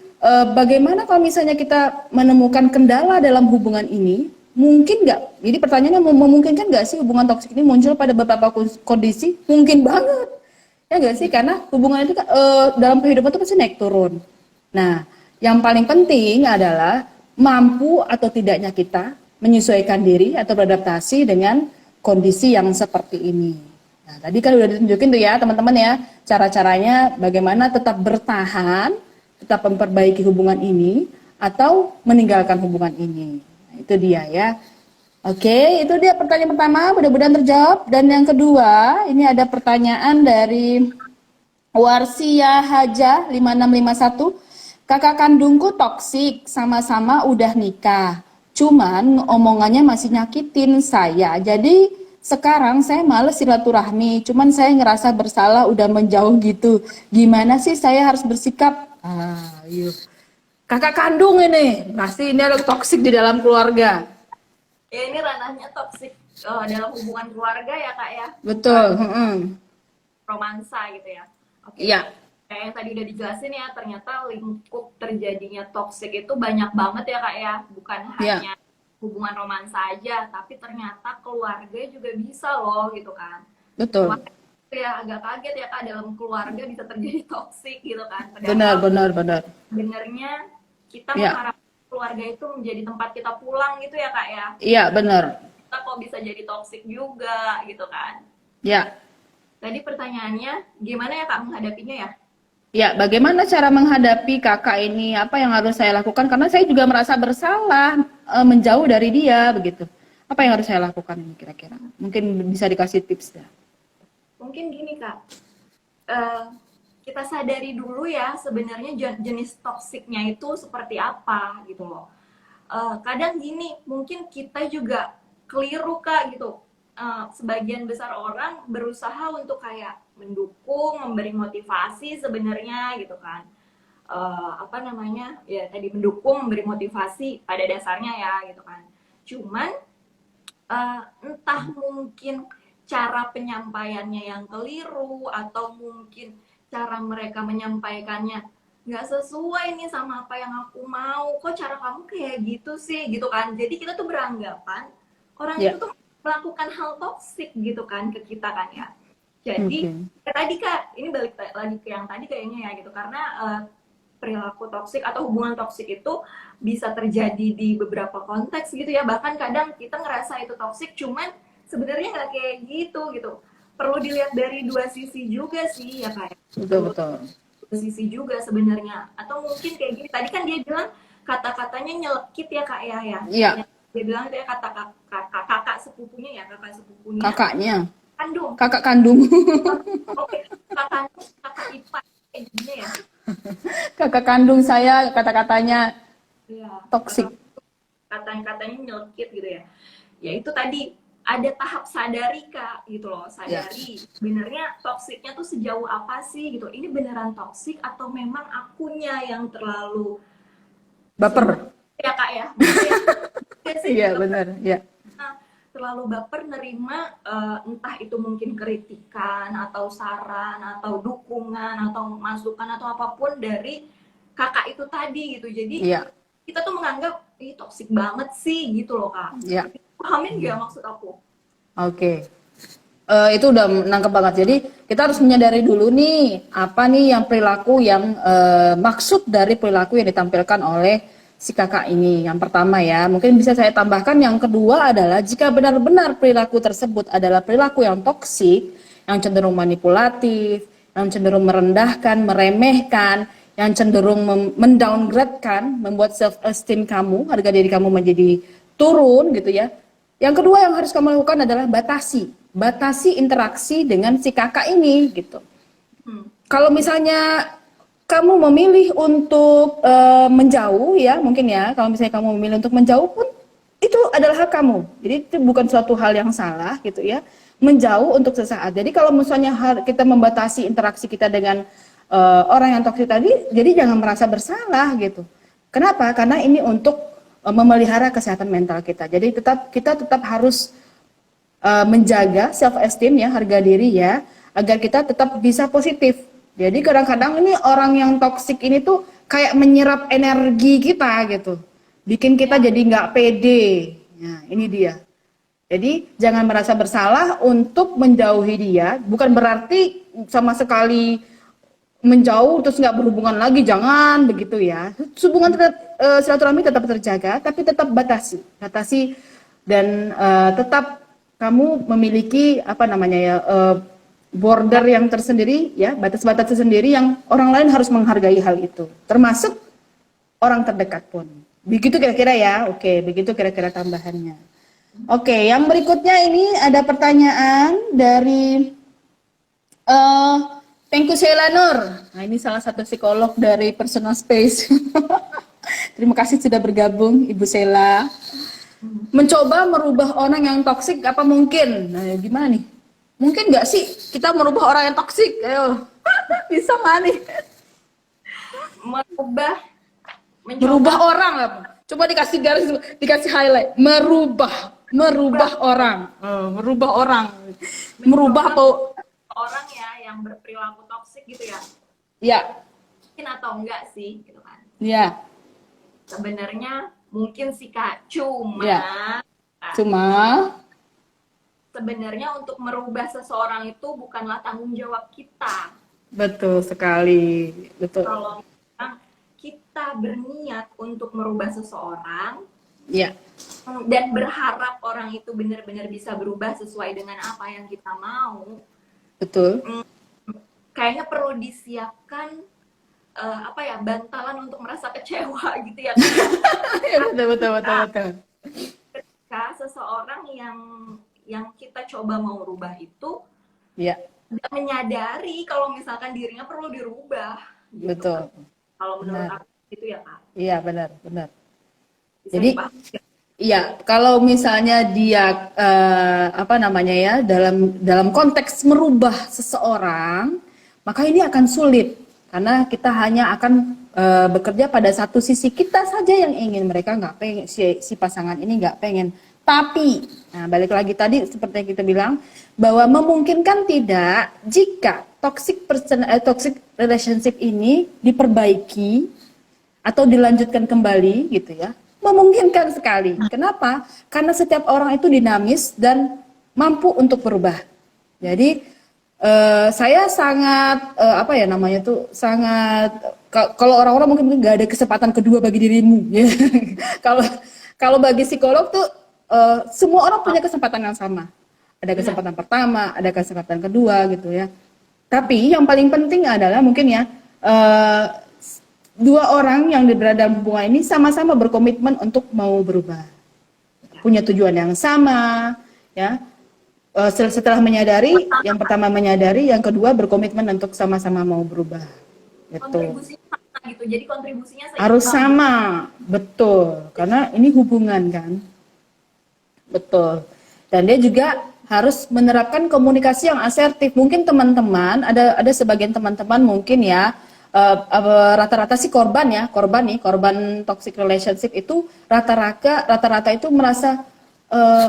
[SPEAKER 1] bagaimana kalau misalnya kita menemukan kendala dalam hubungan ini? Mungkin nggak? Jadi pertanyaannya memungkinkan nggak sih hubungan toksik ini muncul pada beberapa kondisi? Mungkin banget. Ya nggak sih? Karena hubungan itu dalam kehidupan itu pasti naik turun. Nah, yang paling penting adalah mampu atau tidaknya kita menyesuaikan diri atau beradaptasi dengan kondisi yang seperti ini. Nah, tadi kan udah ditunjukin tuh ya teman-teman ya, cara-caranya bagaimana tetap bertahan, tetap memperbaiki hubungan ini, atau meninggalkan hubungan ini. Nah, itu dia ya. Oke, itu dia pertanyaan pertama, mudah-mudahan terjawab. Dan yang kedua, ini ada pertanyaan dari Warsia Haja 5651. Kakak kandungku toksik, sama-sama udah nikah. Cuman omongannya masih nyakitin saya. Jadi sekarang saya males silaturahmi. Cuman saya ngerasa bersalah udah menjauh gitu. Gimana sih saya harus bersikap? Yuk. Kakak kandung ini, pasti ini ada toksik di dalam keluarga.
[SPEAKER 2] Ya ini ranahnya toksik dalam hubungan keluarga ya Kak ya.
[SPEAKER 1] Betul.
[SPEAKER 2] Romansa gitu ya. Oke.
[SPEAKER 1] Iya.
[SPEAKER 2] Kayak yang tadi udah dijelasin ya, ternyata lingkup terjadinya toksik itu banyak banget ya Kak ya. Bukan hanya hubungan romansa aja, tapi ternyata keluarga juga bisa loh gitu kan.
[SPEAKER 1] Betul.
[SPEAKER 2] Makanya ya agak kaget ya Kak, dalam keluarga bisa terjadi toksik gitu kan.
[SPEAKER 1] Benar.
[SPEAKER 2] Benernya kita mengharapkan keluarga itu menjadi tempat kita pulang gitu ya Kak ya.
[SPEAKER 1] Iya, benar.
[SPEAKER 2] Kita kok bisa jadi toksik juga gitu kan.
[SPEAKER 1] Ya.
[SPEAKER 2] Tadi pertanyaannya gimana ya Kak menghadapinya ya?
[SPEAKER 1] Ya, bagaimana cara menghadapi kakak ini? Apa yang harus saya lakukan? Karena saya juga merasa bersalah menjauh dari dia begitu. Apa yang harus saya lakukan ini kira-kira? Mungkin bisa dikasih tips ya.
[SPEAKER 2] Mungkin gini Kak, kita sadari dulu ya sebenarnya jenis toksiknya itu seperti apa gitu loh. Kadang gini, mungkin kita juga keliru Kak gitu. Sebagian besar orang berusaha untuk kayak mendukung, memberi motivasi sebenarnya gitu kan. Ya tadi mendukung, memberi motivasi pada dasarnya ya gitu kan. Cuman entah mungkin cara penyampaiannya yang keliru atau mungkin cara mereka menyampaikannya nggak sesuai nih sama apa yang aku mau, kok cara kamu kayak gitu sih gitu kan. Jadi kita tuh beranggapan orang itu tuh melakukan hal toksik gitu kan ke kita kan ya. Jadi tadi Kak, ini balik lagi ke yang tadi kayaknya ya gitu, karena perilaku toksik atau hubungan toksik itu bisa terjadi di beberapa konteks gitu ya. Bahkan kadang kita ngerasa itu toksik, cuman sebenarnya nggak kayak gitu. Perlu dilihat dari dua sisi juga sih ya Kak.
[SPEAKER 1] Betul.
[SPEAKER 2] Dua sisi juga sebenarnya. Atau mungkin kayak gini. Tadi kan dia bilang kata-katanya nyelekit ya Kak ya.
[SPEAKER 1] Iya.
[SPEAKER 2] Dia bilang dia kata kakak sepupunya ya, kakak sepupunya.
[SPEAKER 1] Kakaknya.
[SPEAKER 2] Kandung.
[SPEAKER 1] Kakak kandung.
[SPEAKER 2] Oke, kakak ipar kayak gini ya.
[SPEAKER 1] Kakak kandung saya kata-katanya
[SPEAKER 2] Iya.
[SPEAKER 1] toksik.
[SPEAKER 2] Katanya nyelekit gitu ya. Ya itu tadi ada tahap sadari Kak gitu loh, sadari sebenarnya toksiknya tuh sejauh apa sih gitu. Ini beneran toksik atau memang akunya yang terlalu
[SPEAKER 1] Baper.
[SPEAKER 2] Ya Kak ya.
[SPEAKER 1] Iya benar, ya.
[SPEAKER 2] Terlalu baper nerima entah itu mungkin kritikan atau saran atau dukungan atau masukan atau apapun dari kakak itu tadi gitu. Jadi kita tuh menganggap ih toksik banget sih gitu loh Kak.
[SPEAKER 1] Iya.
[SPEAKER 2] Pahamin gak maksud aku?
[SPEAKER 1] Oke. Itu udah nangkep banget. Jadi kita harus menyadari dulu nih apa nih yang perilaku yang maksud dari perilaku yang ditampilkan oleh si kakak ini. Yang pertama ya, mungkin bisa saya tambahkan yang kedua adalah jika benar-benar perilaku tersebut adalah perilaku yang toksik, yang cenderung manipulatif, yang cenderung merendahkan, meremehkan, yang cenderung mendowngrade-kan, membuat self esteem kamu, harga diri kamu menjadi turun gitu ya. Yang kedua yang harus kamu lakukan adalah batasi interaksi dengan si kakak ini gitu. Kalau misalnya kamu memilih untuk menjauh ya, mungkin ya, kalau misalnya kamu memilih untuk menjauh pun itu adalah hak kamu. Jadi itu bukan suatu hal yang salah gitu ya. Menjauh untuk sesaat. Jadi kalau misalnya kita membatasi interaksi kita dengan orang yang toksik tadi, jadi jangan merasa bersalah gitu. Kenapa? Karena ini untuk memelihara kesehatan mental kita. Jadi kita tetap harus menjaga self esteem ya, harga diri ya, agar kita tetap bisa positif. Jadi kadang-kadang ini orang yang toksik ini tuh kayak menyerap energi kita gitu, bikin kita jadi nggak pede. Nah, ini dia. Jadi jangan merasa bersalah untuk menjauhi dia, bukan berarti sama sekali menjauh terus nggak berhubungan lagi, jangan begitu ya. Hubungan silaturahmi tetap terjaga, tapi tetap batasi dan tetap kamu memiliki apa namanya ya, border yang tersendiri ya, batas-batas tersendiri yang orang lain harus menghargai hal itu, termasuk orang terdekat pun. Begitu kira-kira ya. Oke, begitu kira-kira tambahannya. Oke, yang berikutnya ini ada pertanyaan dari Tengku Sheila Nur. Nah, ini salah satu psikolog dari Personal Space. Terima kasih sudah bergabung, Ibu Sheila. Mencoba merubah orang yang toksik apa mungkin? Nah, gimana nih? Mungkin nggak sih kita merubah orang yang toksik? Ayo, bisa nggak nih? Merubah orang apa? Coba dikasih garis, dikasih highlight. Merubah orang, merubah orang, merubah atau
[SPEAKER 2] orang ya yang berperilaku toksik gitu ya,
[SPEAKER 1] ya,
[SPEAKER 2] mungkin atau enggak sih gitu kan.
[SPEAKER 1] ya,
[SPEAKER 2] Sebenarnya mungkin sih Kak, cuma
[SPEAKER 1] ya. Cuma
[SPEAKER 2] sebenarnya untuk merubah seseorang itu bukanlah tanggung jawab kita.
[SPEAKER 1] betul sekali, betul.
[SPEAKER 2] Kalau memang kita berniat untuk merubah seseorang,
[SPEAKER 1] Ya,
[SPEAKER 2] dan berharap orang itu benar-benar bisa berubah sesuai dengan apa yang kita mau,
[SPEAKER 1] betul.
[SPEAKER 2] kayaknya perlu disiapkan apa ya, bantalan untuk merasa kecewa gitu ya.
[SPEAKER 1] Ya, betul.
[SPEAKER 2] Ketika seseorang yang kita coba mau rubah itu
[SPEAKER 1] Ya,
[SPEAKER 2] tidak menyadari kalau misalkan dirinya perlu dirubah gitu.
[SPEAKER 1] betul.
[SPEAKER 2] Kalau menurut
[SPEAKER 1] Benar.
[SPEAKER 2] aku itu ya Kak.
[SPEAKER 1] Iya, benar.
[SPEAKER 2] Bisa
[SPEAKER 1] Jadi,
[SPEAKER 2] dipahami.
[SPEAKER 1] iya, kalau misalnya dia apa namanya ya, dalam konteks merubah seseorang, maka ini akan sulit karena kita hanya akan bekerja pada satu sisi kita saja yang ingin, mereka nggak pengen, si pasangan ini nggak pengen. Tapi, nah balik lagi tadi seperti yang kita bilang bahwa memungkinkan tidak jika toxic relationship ini diperbaiki atau dilanjutkan kembali gitu ya. Memungkinkan sekali. Kenapa? Karena setiap orang itu dinamis dan mampu untuk berubah. Jadi saya sangat apa ya namanya tuh sangat kalau orang-orang mungkin nggak ada kesempatan kedua bagi dirimu. Ya. Kalau bagi psikolog tuh semua orang punya kesempatan yang sama. Ada kesempatan pertama, ada kesempatan kedua gitu ya. Tapi yang paling penting adalah mungkin ya dua orang yang berada dalam hubungan ini sama-sama berkomitmen untuk mau berubah, punya tujuan yang sama, ya. Setelah menyadari, yang pertama menyadari, yang kedua berkomitmen untuk sama-sama mau berubah. Gitu.
[SPEAKER 2] Kontribusinya sama gitu. Jadi kontribusinya
[SPEAKER 1] Harus sama, betul. Karena ini hubungan kan, betul. Dan dia juga harus menerapkan komunikasi yang asertif. Mungkin teman-teman ada sebagian teman-teman mungkin ya. Rata-rata sih korban toxic relationship itu rata-rata itu merasa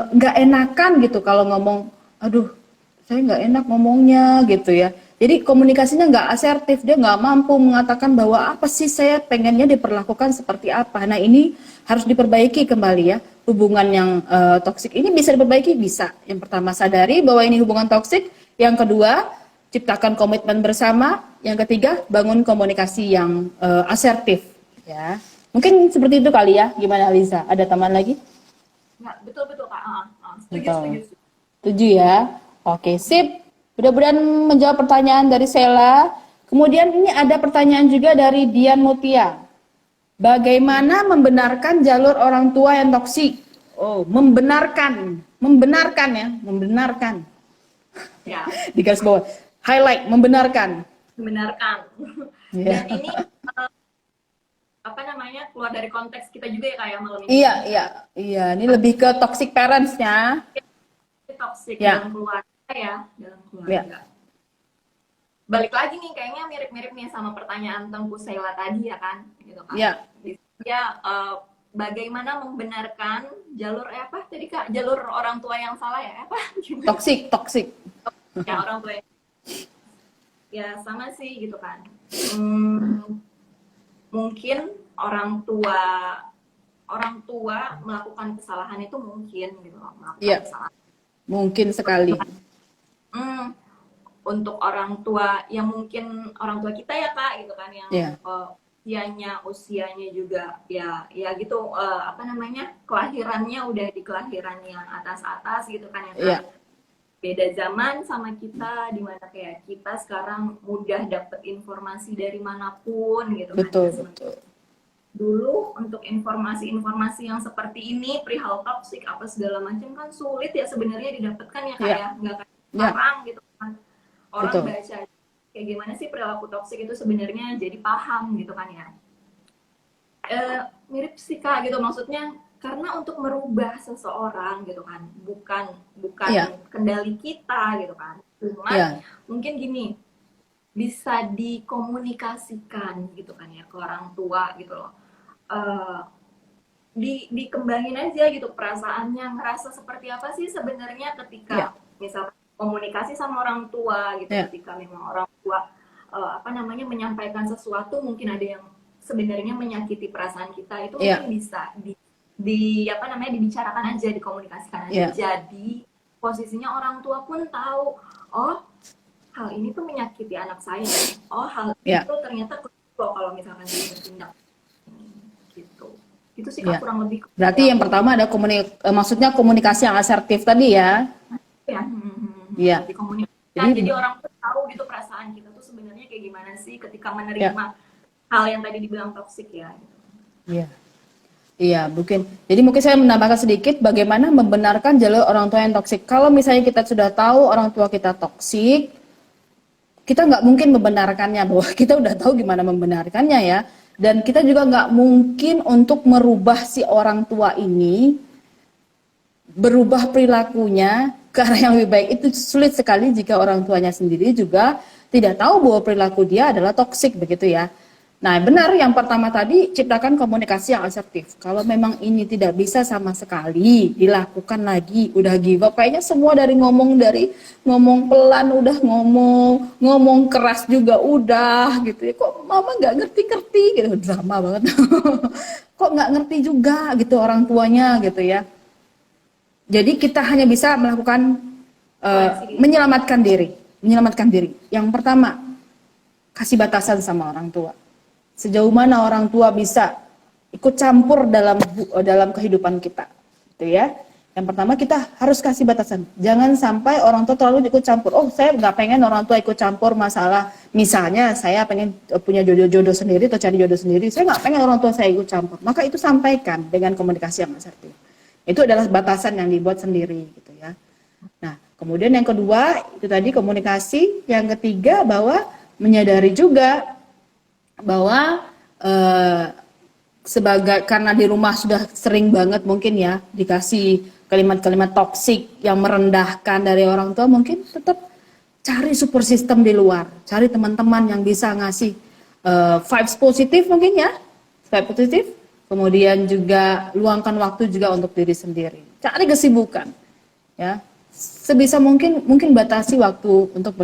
[SPEAKER 1] nggak enakan gitu kalau ngomong, aduh saya nggak enak ngomongnya gitu ya. Jadi komunikasinya nggak asertif, dia nggak mampu mengatakan bahwa apa sih saya pengennya diperlakukan seperti apa. Nah ini harus diperbaiki kembali ya, hubungan yang toksik ini bisa diperbaiki, bisa. Yang pertama sadari bahwa ini hubungan toksik, yang kedua ciptakan komitmen bersama, yang ketiga bangun komunikasi yang asertif ya. Mungkin seperti itu kali ya. Gimana Liza, ada tambahan lagi?
[SPEAKER 2] Nggak, betul Kak. Setuju.
[SPEAKER 1] Setuju ya. Oke, sip. Mudah-mudahan menjawab pertanyaan dari Sheila. Kemudian ini ada pertanyaan juga dari Dian Mutia. Bagaimana membenarkan jalur orang tua yang toksik? Oh, membenarkan ya. Di garis bawah, highlight, membenarkan.
[SPEAKER 2] Dan ini apa namanya, keluar dari konteks kita juga ya kayak malam ini.
[SPEAKER 1] Iya. Ini lebih ke toxic parents-nya.
[SPEAKER 2] Toxic dalam keluarga ya, dalam keluarga. balik lagi nih kayaknya mirip-mirip nih sama pertanyaan Tengku Sheila tadi ya kan, gitu kan.
[SPEAKER 1] Ya,
[SPEAKER 2] Ya, bagaimana membenarkan jalur apa tadi Kak? Jalur orang tua yang salah ya? Apa? Gimana?
[SPEAKER 1] toksik, toksik.
[SPEAKER 2] Ya orang tua ya sama sih gitu kan. Mungkin orang tua melakukan kesalahan itu mungkin gitu loh, melakukan
[SPEAKER 1] Ya,
[SPEAKER 2] kesalahan.
[SPEAKER 1] mungkin sekali.
[SPEAKER 2] Hmm, untuk orang tua yang mungkin orang tua kita ya Kak gitu kan yang
[SPEAKER 1] Ya,
[SPEAKER 2] usianya juga ya gitu, apa namanya, kelahirannya udah di kelahiran yang atas-atas gitu kan ya Kak.
[SPEAKER 1] ya,
[SPEAKER 2] Beda zaman sama kita dimana kayak kita sekarang mudah dapet informasi dari manapun gitu kan ya.
[SPEAKER 1] betul, betul.
[SPEAKER 2] Dulu untuk informasi-informasi yang seperti ini perihal toksik apa segala macam kan sulit ya sebenarnya didapatkan ya Kak
[SPEAKER 1] Ya,
[SPEAKER 2] ya, nggak kayak
[SPEAKER 1] ya,
[SPEAKER 2] sekarang gitu kan. Orang
[SPEAKER 1] betul.
[SPEAKER 2] baca kayak gimana sih perilaku toksik itu sebenarnya jadi paham gitu kan ya. Mirip sih Kak gitu, maksudnya karena untuk merubah seseorang gitu kan bukan bukan
[SPEAKER 1] Ya,
[SPEAKER 2] kendali kita gitu kan, cuman
[SPEAKER 1] ya,
[SPEAKER 2] mungkin gini, bisa dikomunikasikan gitu kan ya ke orang tua gitu loh. Eh, dikembangin aja gitu perasaannya, ngerasa seperti apa sih sebenarnya
[SPEAKER 1] ya,
[SPEAKER 2] ketika misal komunikasi sama orang tua gitu,
[SPEAKER 1] ya,
[SPEAKER 2] ketika memang orang tua apa namanya menyampaikan sesuatu mungkin ada yang sebenarnya menyakiti perasaan kita, itu
[SPEAKER 1] ya,
[SPEAKER 2] mungkin bisa di apa namanya dibicarakan aja, dikomunikasikan aja,
[SPEAKER 1] ya,
[SPEAKER 2] jadi posisinya orang tua pun tahu, oh hal ini tuh menyakiti anak saya, oh hal
[SPEAKER 1] ya,
[SPEAKER 2] itu ternyata kok kalau misalkan dia bertindak gitu. Itu sih Kak
[SPEAKER 1] ya.
[SPEAKER 2] kurang lebih dari
[SPEAKER 1] Berarti yang
[SPEAKER 2] aku.
[SPEAKER 1] pertama ada maksudnya komunikasi yang asertif tadi ya.
[SPEAKER 2] Ya,
[SPEAKER 1] Iya.
[SPEAKER 2] dikomunikasikan.
[SPEAKER 1] Jadi,
[SPEAKER 2] Jadi orang tuh tahu gitu perasaan kita tuh sebenarnya kayak gimana sih ketika
[SPEAKER 1] ya,
[SPEAKER 2] menerima hal yang tadi dibilang toksik ya. Gitu.
[SPEAKER 1] iya. Iya, mungkin. Jadi mungkin saya menambahkan sedikit bagaimana membenarkan jalur orang tua yang toksik. Kalau misalnya kita sudah tahu orang tua kita toksik, kita nggak mungkin membenarkannya, bahwa kita udah tahu gimana membenarkannya ya. Dan kita juga nggak mungkin untuk merubah si orang tua ini, berubah perilakunya ke arah yang lebih baik. Itu sulit sekali jika orang tuanya sendiri juga tidak tahu bahwa perilaku dia adalah toksik, begitu ya. Nah, benar yang pertama tadi, ciptakan komunikasi yang asertif. Kalau memang ini tidak bisa sama sekali dilakukan lagi, udah give up, kayaknya semua dari ngomong pelan udah ngomong keras juga udah gitu ya. Kok mama nggak ngerti-ngerti gitu, drama banget. Kok nggak ngerti juga gitu orang tuanya gitu ya. Jadi kita hanya bisa melakukan menyelamatkan diri, menyelamatkan diri. Yang pertama, kasih batasan sama orang tua. Sejauh mana orang tua bisa ikut campur dalam kehidupan kita, gitu ya. Yang pertama kita harus kasih batasan. Jangan sampai orang tua terlalu ikut campur. Oh, saya nggak pengen orang tua ikut campur masalah. Misalnya saya pengen punya jodoh-jodoh sendiri atau cari jodoh sendiri. Saya nggak pengen orang tua saya ikut campur. Maka itu sampaikan dengan komunikasi yang asertif. Itu adalah batasan yang dibuat sendiri, gitu ya. Nah, kemudian yang kedua itu tadi komunikasi. Yang ketiga bahwa menyadari juga bahwa sebagai karena di rumah sudah sering banget mungkin ya dikasih kalimat-kalimat toksik yang merendahkan dari orang tua, mungkin tetap cari support system di luar, cari teman-teman yang bisa ngasih vibes positif mungkin ya, vibes positif. Kemudian juga luangkan waktu juga untuk diri sendiri, cari kesibukan ya. Sebisa mungkin batasi waktu untuk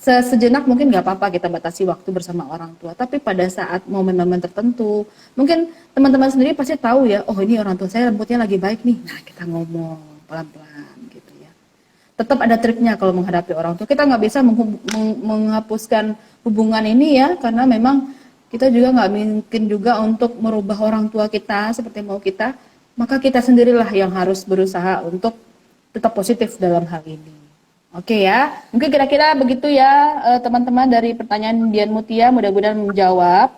[SPEAKER 1] sejenak, mungkin nggak apa-apa kita batasi waktu bersama orang tua, tapi pada saat momen-momen tertentu mungkin teman-teman sendiri pasti tahu ya, oh ini orang tua saya rambutnya lagi baik nih, nah kita ngomong pelan-pelan gitu ya. Tetap ada triknya kalau menghadapi orang tua, kita nggak bisa menghapuskan hubungan ini ya, karena memang kita juga nggak mungkin juga untuk merubah orang tua kita seperti mau kita, maka kita sendirilah yang harus berusaha untuk tetap positif dalam hal ini. Oke ya, mungkin kira-kira begitu ya teman-teman dari pertanyaan Dian Mutia, mudah-mudahan menjawab.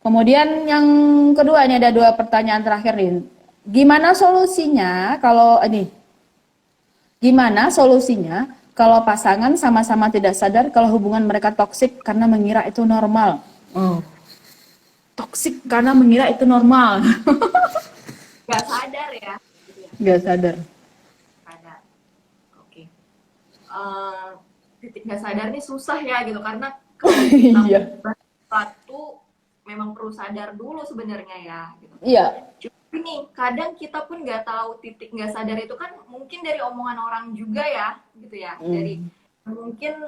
[SPEAKER 1] Kemudian yang kedua, ini ada dua pertanyaan terakhir nih. Gimana solusinya kalau pasangan sama-sama tidak sadar kalau hubungan mereka toksik karena mengira itu normal? Oh, toksik karena mengira itu normal.
[SPEAKER 2] Gak sadar ya.
[SPEAKER 1] Gak sadar.
[SPEAKER 2] Sadar. Oke. titik nggak sadar nih susah ya gitu, karena kalau kita
[SPEAKER 1] Iya.
[SPEAKER 2] satu memang perlu sadar dulu sebenarnya ya gitu.
[SPEAKER 1] Iya.
[SPEAKER 2] Cuma nih kadang kita pun nggak tahu titik nggak sadar itu kan mungkin dari omongan orang juga ya gitu ya, dari
[SPEAKER 1] Hmm.
[SPEAKER 2] mungkin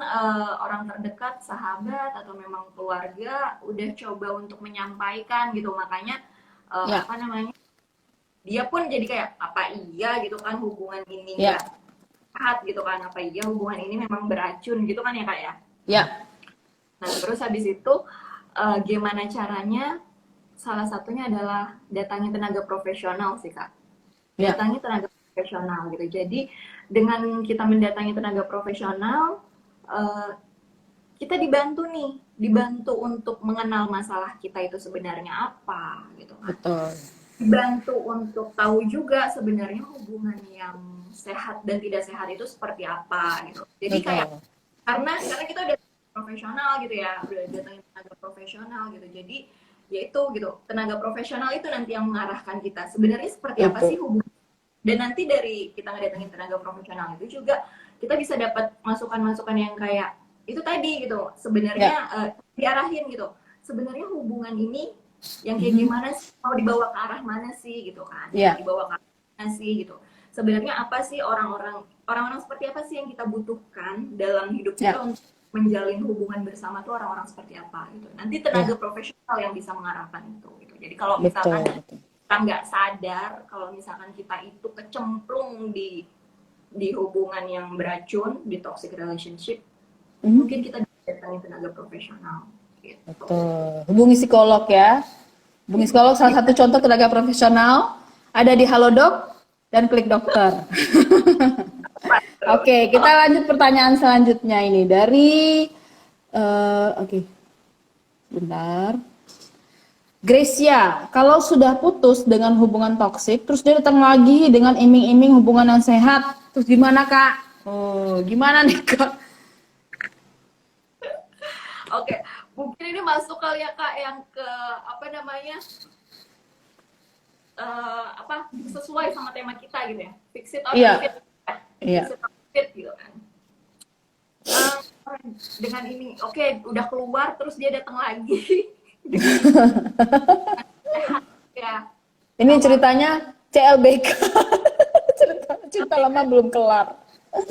[SPEAKER 2] orang terdekat, sahabat atau memang keluarga udah coba untuk menyampaikan gitu, makanya
[SPEAKER 1] Ya.
[SPEAKER 2] apa namanya, dia pun jadi kayak apa iya gitu kan hubungan ini
[SPEAKER 1] Ya.
[SPEAKER 2] nggak sehat gitu kan, apa iya hubungan ini memang beracun gitu kan ya kak ya.
[SPEAKER 1] Ya.
[SPEAKER 2] Nah terus habis itu gimana caranya, salah satunya adalah datangi tenaga profesional sih kak,
[SPEAKER 1] Ya.
[SPEAKER 2] datangi tenaga profesional gitu. Jadi dengan kita mendatangi tenaga profesional, eh, kita dibantu nih, dibantu untuk mengenal masalah kita itu sebenarnya apa gitu kan,
[SPEAKER 1] Betul.
[SPEAKER 2] dibantu untuk tahu juga sebenarnya hubungan yang sehat dan tidak sehat itu seperti apa gitu. Jadi kayak
[SPEAKER 1] Betul.
[SPEAKER 2] karena kita udah profesional gitu ya, udah datangin tenaga profesional gitu, jadi ya itu gitu, tenaga profesional itu nanti yang mengarahkan kita sebenarnya seperti apa sih
[SPEAKER 1] Betul.
[SPEAKER 2] hubungan, dan nanti dari kita ngedatengin tenaga profesional itu juga kita bisa dapat masukan-masukan yang kayak itu tadi gitu, sebenarnya
[SPEAKER 1] Ya.
[SPEAKER 2] diarahin gitu, sebenarnya hubungan ini yang kayak
[SPEAKER 1] Mhm.
[SPEAKER 2] gimana sih, mau dibawa ke arah mana sih gitu kan, mau
[SPEAKER 1] Ya.
[SPEAKER 2] dibawa ke arah mana sih gitu, sebenarnya apa sih orang-orang seperti apa sih yang kita butuhkan dalam hidup kita
[SPEAKER 1] Ya.
[SPEAKER 2] untuk menjalin hubungan bersama tuh orang-orang seperti apa gitu, nanti tenaga
[SPEAKER 1] Ya.
[SPEAKER 2] profesional yang bisa mengarahkan itu gitu. Jadi kalau misalkan
[SPEAKER 1] Betul. Betul.
[SPEAKER 2] kita nggak sadar kalau misalkan kita itu kecemplung di hubungan yang beracun, di toxic relationship, mungkin
[SPEAKER 1] Mhm.
[SPEAKER 2] kita datangin tenaga profesional gitu.
[SPEAKER 1] Betul. Hubungi psikolog ya. Hubungi psikolog, salah satu contoh tenaga profesional ada di Halodoc dan Klik Dokter.
[SPEAKER 2] Terus,
[SPEAKER 1] Oke, kita lanjut pertanyaan selanjutnya ini dari oke, bentar. Gracia, kalau sudah putus dengan hubungan toksik, terus dia datang lagi dengan iming-iming hubungan yang sehat, terus gimana kak? Oh, gimana nih kak?
[SPEAKER 2] oke, mungkin ini masuk kali ya kak yang ke apa namanya, apa sesuai sama tema kita gitu ya, fix it or leave
[SPEAKER 1] Iya,
[SPEAKER 2] it, fix
[SPEAKER 1] iya.
[SPEAKER 2] it or leave it gitu kan. Eh, dengan ini, oke, udah keluar terus dia datang lagi dengan sehat ya,
[SPEAKER 1] Ini
[SPEAKER 2] nawar
[SPEAKER 1] ceritanya CLBK. cerita, cerita lama belum kelar.
[SPEAKER 2] dan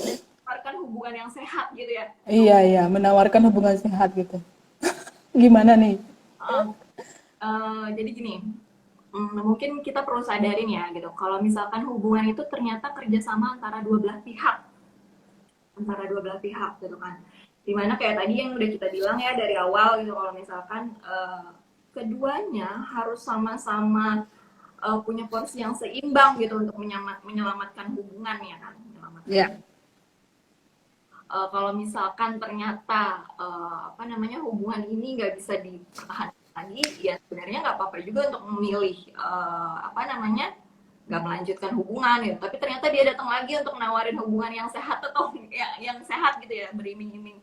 [SPEAKER 2] menawarkan hubungan yang sehat gitu ya.
[SPEAKER 1] Iya, iya, menawarkan hubungan sehat gitu. Gimana nih?
[SPEAKER 2] Uh, jadi gini, mungkin kita perlu sadarin ya gitu, kalau misalkan hubungan itu ternyata kerjasama antara dua belah pihak gitu kan, dimana kayak tadi yang udah kita bilang ya dari awal gitu, kalau misalkan keduanya harus sama-sama punya porsi yang seimbang gitu untuk menyelamatkan hubungan ya kan, menyelamatkan
[SPEAKER 1] Ya,
[SPEAKER 2] hubungan. Kalau misalkan ternyata apa namanya hubungan ini nggak bisa dipertahankan lagi, ya sebenarnya nggak apa-apa juga untuk memilih apa namanya nggak melanjutkan hubungan gitu. Tapi ternyata dia datang lagi untuk nawarin hubungan yang sehat atau ya, yang sehat gitu ya, beriming-iming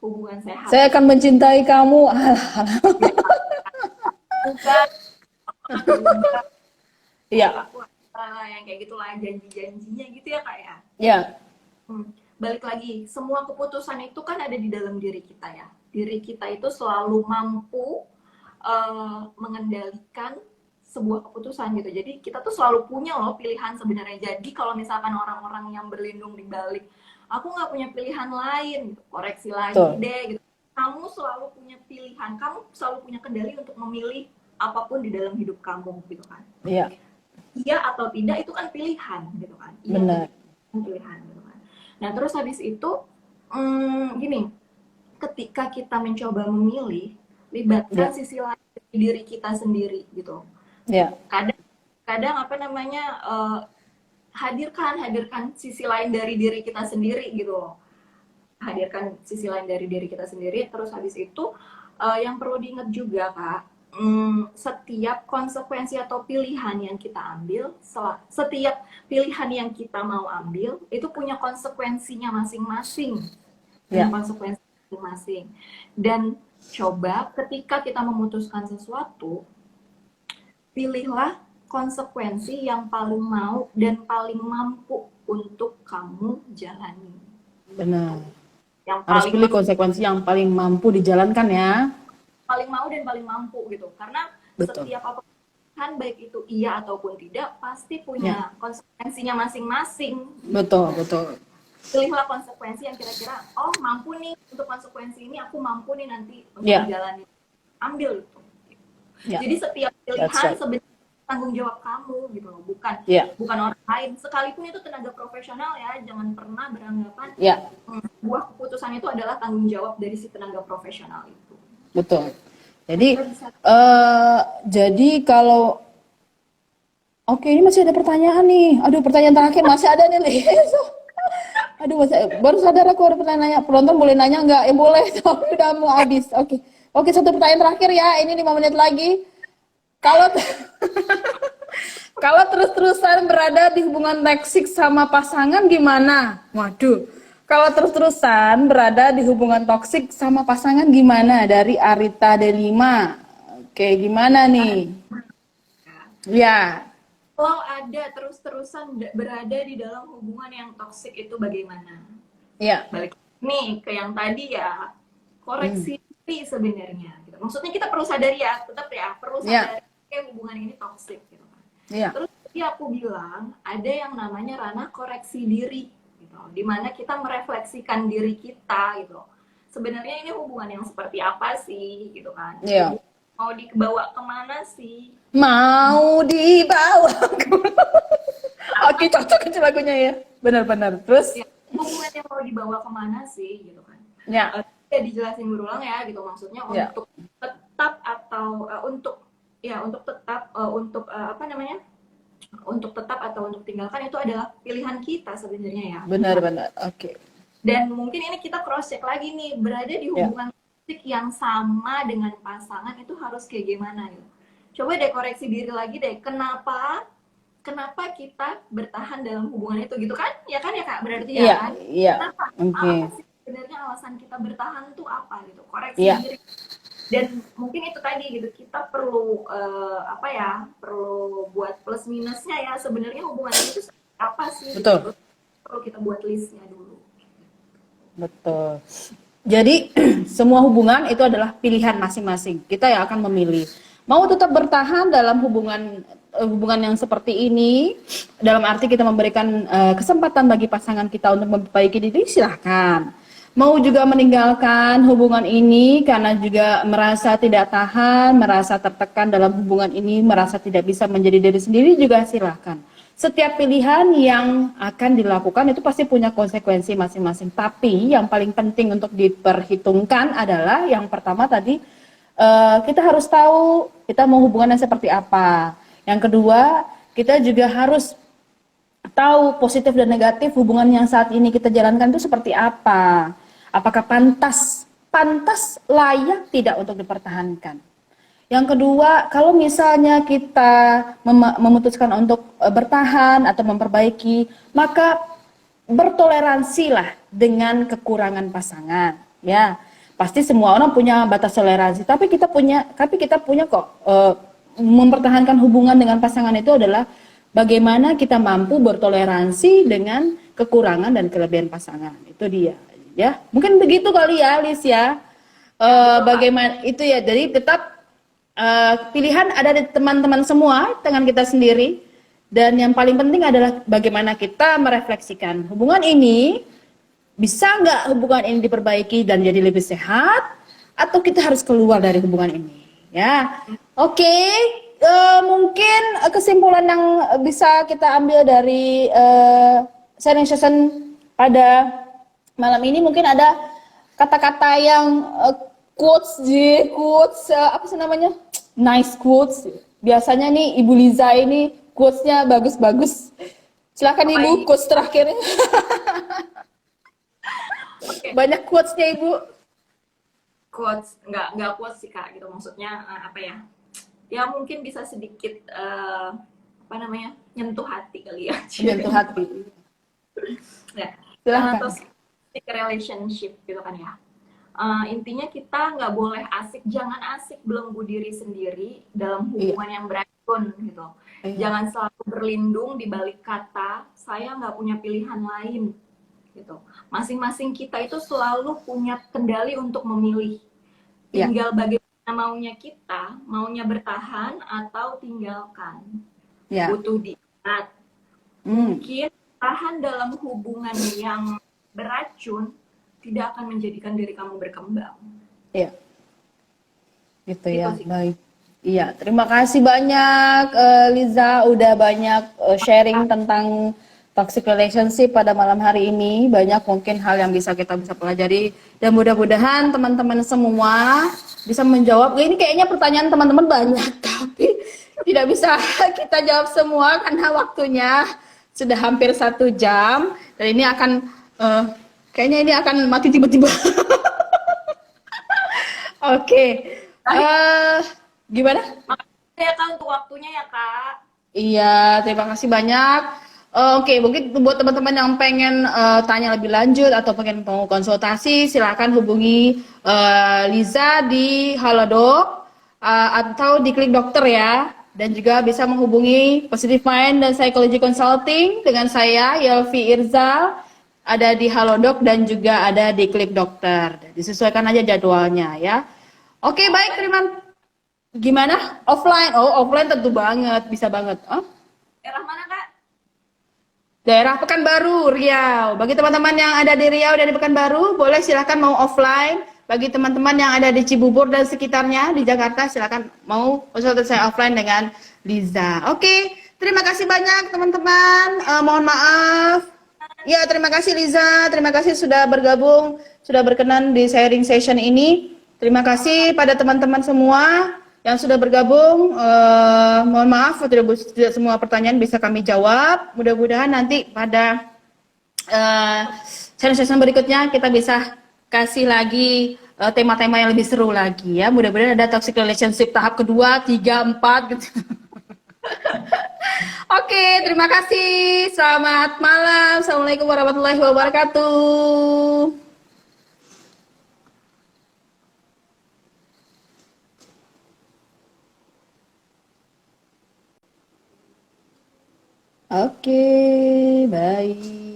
[SPEAKER 2] hubungan sehat
[SPEAKER 1] saya
[SPEAKER 2] gitu.
[SPEAKER 1] akan mencintai kamu. Alah.
[SPEAKER 2] Ya, bukan akan berubah, oh
[SPEAKER 1] Iya,
[SPEAKER 2] aku yang kayak gitulah janji-janjinya gitu ya kak ya.
[SPEAKER 1] iya,
[SPEAKER 2] Balik lagi, semua keputusan itu kan ada di dalam diri kita ya. Diri kita itu selalu mampu mengendalikan sebuah keputusan gitu. Jadi kita tuh selalu punya loh pilihan sebenarnya. Jadi kalau misalkan orang-orang yang berlindung di balik, aku nggak punya pilihan lain, gitu. Koreksi lagi
[SPEAKER 1] betul.
[SPEAKER 2] deh gitu. Kamu selalu punya pilihan, kamu selalu punya kendali untuk memilih apapun di dalam hidup kamu gitu kan.
[SPEAKER 1] Iya,
[SPEAKER 2] Iya atau tidak itu kan pilihan gitu kan. Iya atau
[SPEAKER 1] benar.
[SPEAKER 2] tidak kan pilihan gitu kan. Nah terus habis itu gini, ketika kita mencoba memilih, libatkan
[SPEAKER 1] Iya,
[SPEAKER 2] sisi lain dari diri kita sendiri gitu.
[SPEAKER 1] iya,
[SPEAKER 2] Kadang kadang apa namanya hadirkan sisi lain dari diri kita sendiri gitu loh. Hadirkan sisi lain dari diri kita sendiri. Terus habis itu yang perlu diingat juga kak, setiap konsekuensi atau pilihan yang kita ambil, setiap pilihan yang kita mau ambil itu punya konsekuensinya masing-masing, punya
[SPEAKER 1] iya,
[SPEAKER 2] konsekuensi masing-masing. Dan coba ketika kita memutuskan sesuatu, pilihlah konsekuensi yang paling mau dan paling mampu untuk kamu jalani.
[SPEAKER 1] benar.
[SPEAKER 2] yang
[SPEAKER 1] Harus
[SPEAKER 2] paling
[SPEAKER 1] pilih konsekuensi yang paling mampu dijalankan ya.
[SPEAKER 2] paling mau dan paling mampu gitu. Karena
[SPEAKER 1] Betul.
[SPEAKER 2] setiap apa kan baik itu iya ataupun tidak pasti
[SPEAKER 1] Ya,
[SPEAKER 2] punya konsekuensinya masing-masing.
[SPEAKER 1] betul, betul.
[SPEAKER 2] Pilihlah konsekuensi yang kira-kira oh mampu nih untuk konsekuensi ini, aku mampu nih nanti untuk
[SPEAKER 1] Ya,
[SPEAKER 2] menjalani. Ambil itu.
[SPEAKER 1] ya,
[SPEAKER 2] Jadi setiap
[SPEAKER 1] that's
[SPEAKER 2] pilihan
[SPEAKER 1] right.
[SPEAKER 2] sebenarnya tanggung jawab kamu gitu loh, bukan
[SPEAKER 1] Ya,
[SPEAKER 2] bukan orang lain. Sekalipun itu tenaga profesional ya, jangan pernah beranggapan
[SPEAKER 1] ya,
[SPEAKER 2] buah keputusan itu adalah tanggung jawab dari si tenaga profesional itu.
[SPEAKER 1] betul.
[SPEAKER 2] Kita
[SPEAKER 1] Jadi,
[SPEAKER 2] bisa
[SPEAKER 1] jadi kalau oke, ini masih ada pertanyaan nih. Aduh, pertanyaan terakhir masih ada nih, Lis. Aduh, baru sadar aku ada pertanyaan. Penonton boleh nanya nggak? Boleh, tapi udah mau habis. Oke, oke, satu pertanyaan terakhir ya. Ini 5 menit lagi. Kalau kalau terus-terusan berada di hubungan toksik sama pasangan gimana? Waduh. Kalau terus-terusan berada di hubungan toksik sama pasangan gimana? Dari Arita Delima. Oke, gimana nih? Ya,
[SPEAKER 2] kalau ada terus-terusan berada di dalam hubungan yang toksik itu bagaimana?
[SPEAKER 1] ya.
[SPEAKER 2] Balik nih ke yang tadi ya,
[SPEAKER 1] Hmm,
[SPEAKER 2] koreksi diri sebenarnya gitu. Maksudnya kita perlu sadari ya, tetap ya perlu
[SPEAKER 1] ya,
[SPEAKER 2] sadari hubungan ini toksik gitu kan.
[SPEAKER 1] ya.
[SPEAKER 2] Terus tadi aku bilang ada yang namanya ranah koreksi diri gitu, dimana kita merefleksikan diri kita gitu. Sebenarnya ini hubungan yang seperti apa sih gitu kan?
[SPEAKER 1] Ya.
[SPEAKER 2] Mau dibawa kemana sih?
[SPEAKER 1] Mau dibawa ke... Oke, cocok itu lagunya ya. Benar-benar. Terus,
[SPEAKER 2] Ya, hubungannya mau dibawa kemana sih gitu kan?
[SPEAKER 1] ya,
[SPEAKER 2] Ya dijelasin berulang ya gitu, maksudnya
[SPEAKER 1] ya,
[SPEAKER 2] untuk tetap atau untuk ya untuk tetap untuk apa namanya, untuk tetap atau untuk tinggalkan itu adalah pilihan kita sebenarnya ya.
[SPEAKER 1] benar-benar. Oke,
[SPEAKER 2] Dan mungkin ini kita cross check lagi nih, berada di
[SPEAKER 1] ya,
[SPEAKER 2] hubungan toksik yang sama dengan pasangan itu harus kayak gimana gitu. Coba deh koreksi diri lagi deh, kenapa kita bertahan dalam hubungan itu gitu kan? Ya kan ya Kak, berarti ya
[SPEAKER 1] iya,
[SPEAKER 2] kan?
[SPEAKER 1] iya.
[SPEAKER 2] Kenapa?
[SPEAKER 1] Oke,
[SPEAKER 2] Apa sih sebenarnya alasan kita bertahan tuh apa gitu? Koreksi
[SPEAKER 1] iya,
[SPEAKER 2] diri. Dan mungkin itu tadi gitu, kita perlu apa ya? Perlu buat plus minusnya ya. Sebenarnya hubungan itu apa sih
[SPEAKER 1] betul,
[SPEAKER 2] gitu. Perlu kita buat listnya dulu.
[SPEAKER 1] betul. Jadi, semua hubungan itu adalah pilihan masing-masing. Kita yang akan memilih. Mau tetap bertahan dalam hubungan yang seperti ini, dalam arti kita memberikan kesempatan bagi pasangan kita untuk memperbaiki diri, silahkan. Mau juga meninggalkan hubungan ini karena juga merasa tidak tahan, merasa tertekan dalam hubungan ini, merasa tidak bisa menjadi diri sendiri, juga silahkan. Setiap pilihan yang akan dilakukan itu pasti punya konsekuensi masing-masing. Tapi yang paling penting untuk diperhitungkan adalah yang pertama tadi, kita harus tahu kita mau hubungannya seperti apa. Yang kedua, kita juga harus tahu positif dan negatif hubungan yang saat ini kita jalankan itu seperti apa. Apakah pantas layak tidak untuk dipertahankan. Yang kedua, kalau misalnya kita memutuskan untuk bertahan atau memperbaiki, maka bertoleransilah dengan kekurangan pasangan. Ya, pasti semua orang punya batas toleransi, tapi kita punya kok mempertahankan hubungan dengan pasangan itu adalah bagaimana kita mampu bertoleransi dengan kekurangan dan kelebihan pasangan. Itu dia. Ya, mungkin begitu kali ya, Lis ya. Bagaimana itu ya, jadi tetap pilihan ada di teman-teman semua, tangan kita sendiri. Dan yang paling penting adalah bagaimana kita merefleksikan hubungan ini, bisa nggak hubungan ini diperbaiki dan jadi lebih sehat, atau kita harus keluar dari hubungan ini. Ya, oke. Mungkin kesimpulan yang bisa kita ambil dari sharing session pada malam ini, mungkin ada kata-kata yang quotes apa sih namanya, nice quotes. Biasanya nih Ibu Liza ini quotesnya bagus-bagus. Silakan
[SPEAKER 2] Apa
[SPEAKER 1] Ibu,
[SPEAKER 2] ini?
[SPEAKER 1] quotes terakhirnya.
[SPEAKER 2] Oke.
[SPEAKER 1] Banyak quotesnya Ibu.
[SPEAKER 2] Quotes nggak quotes sih Kak gitu, maksudnya apa ya? Ya mungkin bisa sedikit apa namanya, nyentuh hati kali ya.
[SPEAKER 1] Menyentuh hati.
[SPEAKER 2] Ya,
[SPEAKER 1] Silahkan.
[SPEAKER 2] toxic relationship gitu kan ya. Intinya kita nggak boleh jangan asik belenggu diri sendiri dalam hubungan yang beracun gitu.
[SPEAKER 1] Iya.
[SPEAKER 2] Jangan selalu berlindung di balik kata saya nggak punya pilihan lain
[SPEAKER 3] gitu. Masing-masing kita itu selalu punya kendali untuk memilih.
[SPEAKER 1] Ya.
[SPEAKER 3] Tinggal bagaimana maunya kita, maunya bertahan atau tinggalkan.
[SPEAKER 1] Ya.
[SPEAKER 3] Butuh diingat. Mungkin tahan dalam hubungan yang beracun tidak akan menjadikan diri kamu berkembang.
[SPEAKER 1] Iya. Gitu
[SPEAKER 3] Gitu
[SPEAKER 1] ya.
[SPEAKER 3] sih.
[SPEAKER 1] Baik. Iya, terima kasih banyak Liza udah banyak sharing tentang toxic relationship pada malam hari ini. Banyak mungkin hal yang bisa pelajari dan mudah-mudahan teman-teman semua bisa menjawab. Ini kayaknya pertanyaan teman-teman banyak tapi tidak bisa kita jawab semua karena waktunya sudah hampir 1 jam dan ini akan kayaknya ini akan mati tiba-tiba. Oke. Gimana?
[SPEAKER 3] Makasih ya Kak untuk waktunya ya Kak.
[SPEAKER 1] Iya, terima kasih banyak. Oke, mungkin buat teman-teman yang pengen tanya lebih lanjut atau pengen mau konsultasi, silakan hubungi Liza di Halodoc atau di Klik Dokter ya. Dan juga bisa menghubungi Positive Mind dan Psychology Consulting dengan saya, Yelvi Irzal. Ada di Halodoc dan juga ada di Klik Dokter. Disesuaikan aja jadwalnya ya. Oke, baik, Gimana? Offline? Oh, offline tentu banget, bisa banget.
[SPEAKER 3] Daerah mana Kak?
[SPEAKER 1] Daerah Pekanbaru, Riau. Bagi teman-teman yang ada di Riau dan di Pekanbaru, boleh silakan mau offline. Bagi teman-teman yang ada di Cibubur dan sekitarnya di Jakarta, silakan mau konsultasi saya offline dengan Liza. Oke, terima kasih banyak teman-teman. Mohon maaf. Ya, terima kasih Liza. Terima kasih sudah bergabung, sudah berkenan di sharing session ini. Terima kasih pada teman-teman semua yang sudah bergabung. Mohon maaf tidak semua pertanyaan bisa kami jawab. Mudah-mudahan nanti pada session berikutnya kita bisa kasih lagi tema-tema yang lebih seru lagi ya. Mudah-mudahan ada toxic relationship tahap kedua, 3, 4 gitu. Oke, terima kasih. Selamat malam. Assalamualaikum warahmatullahi wabarakatuh. Oke, baik.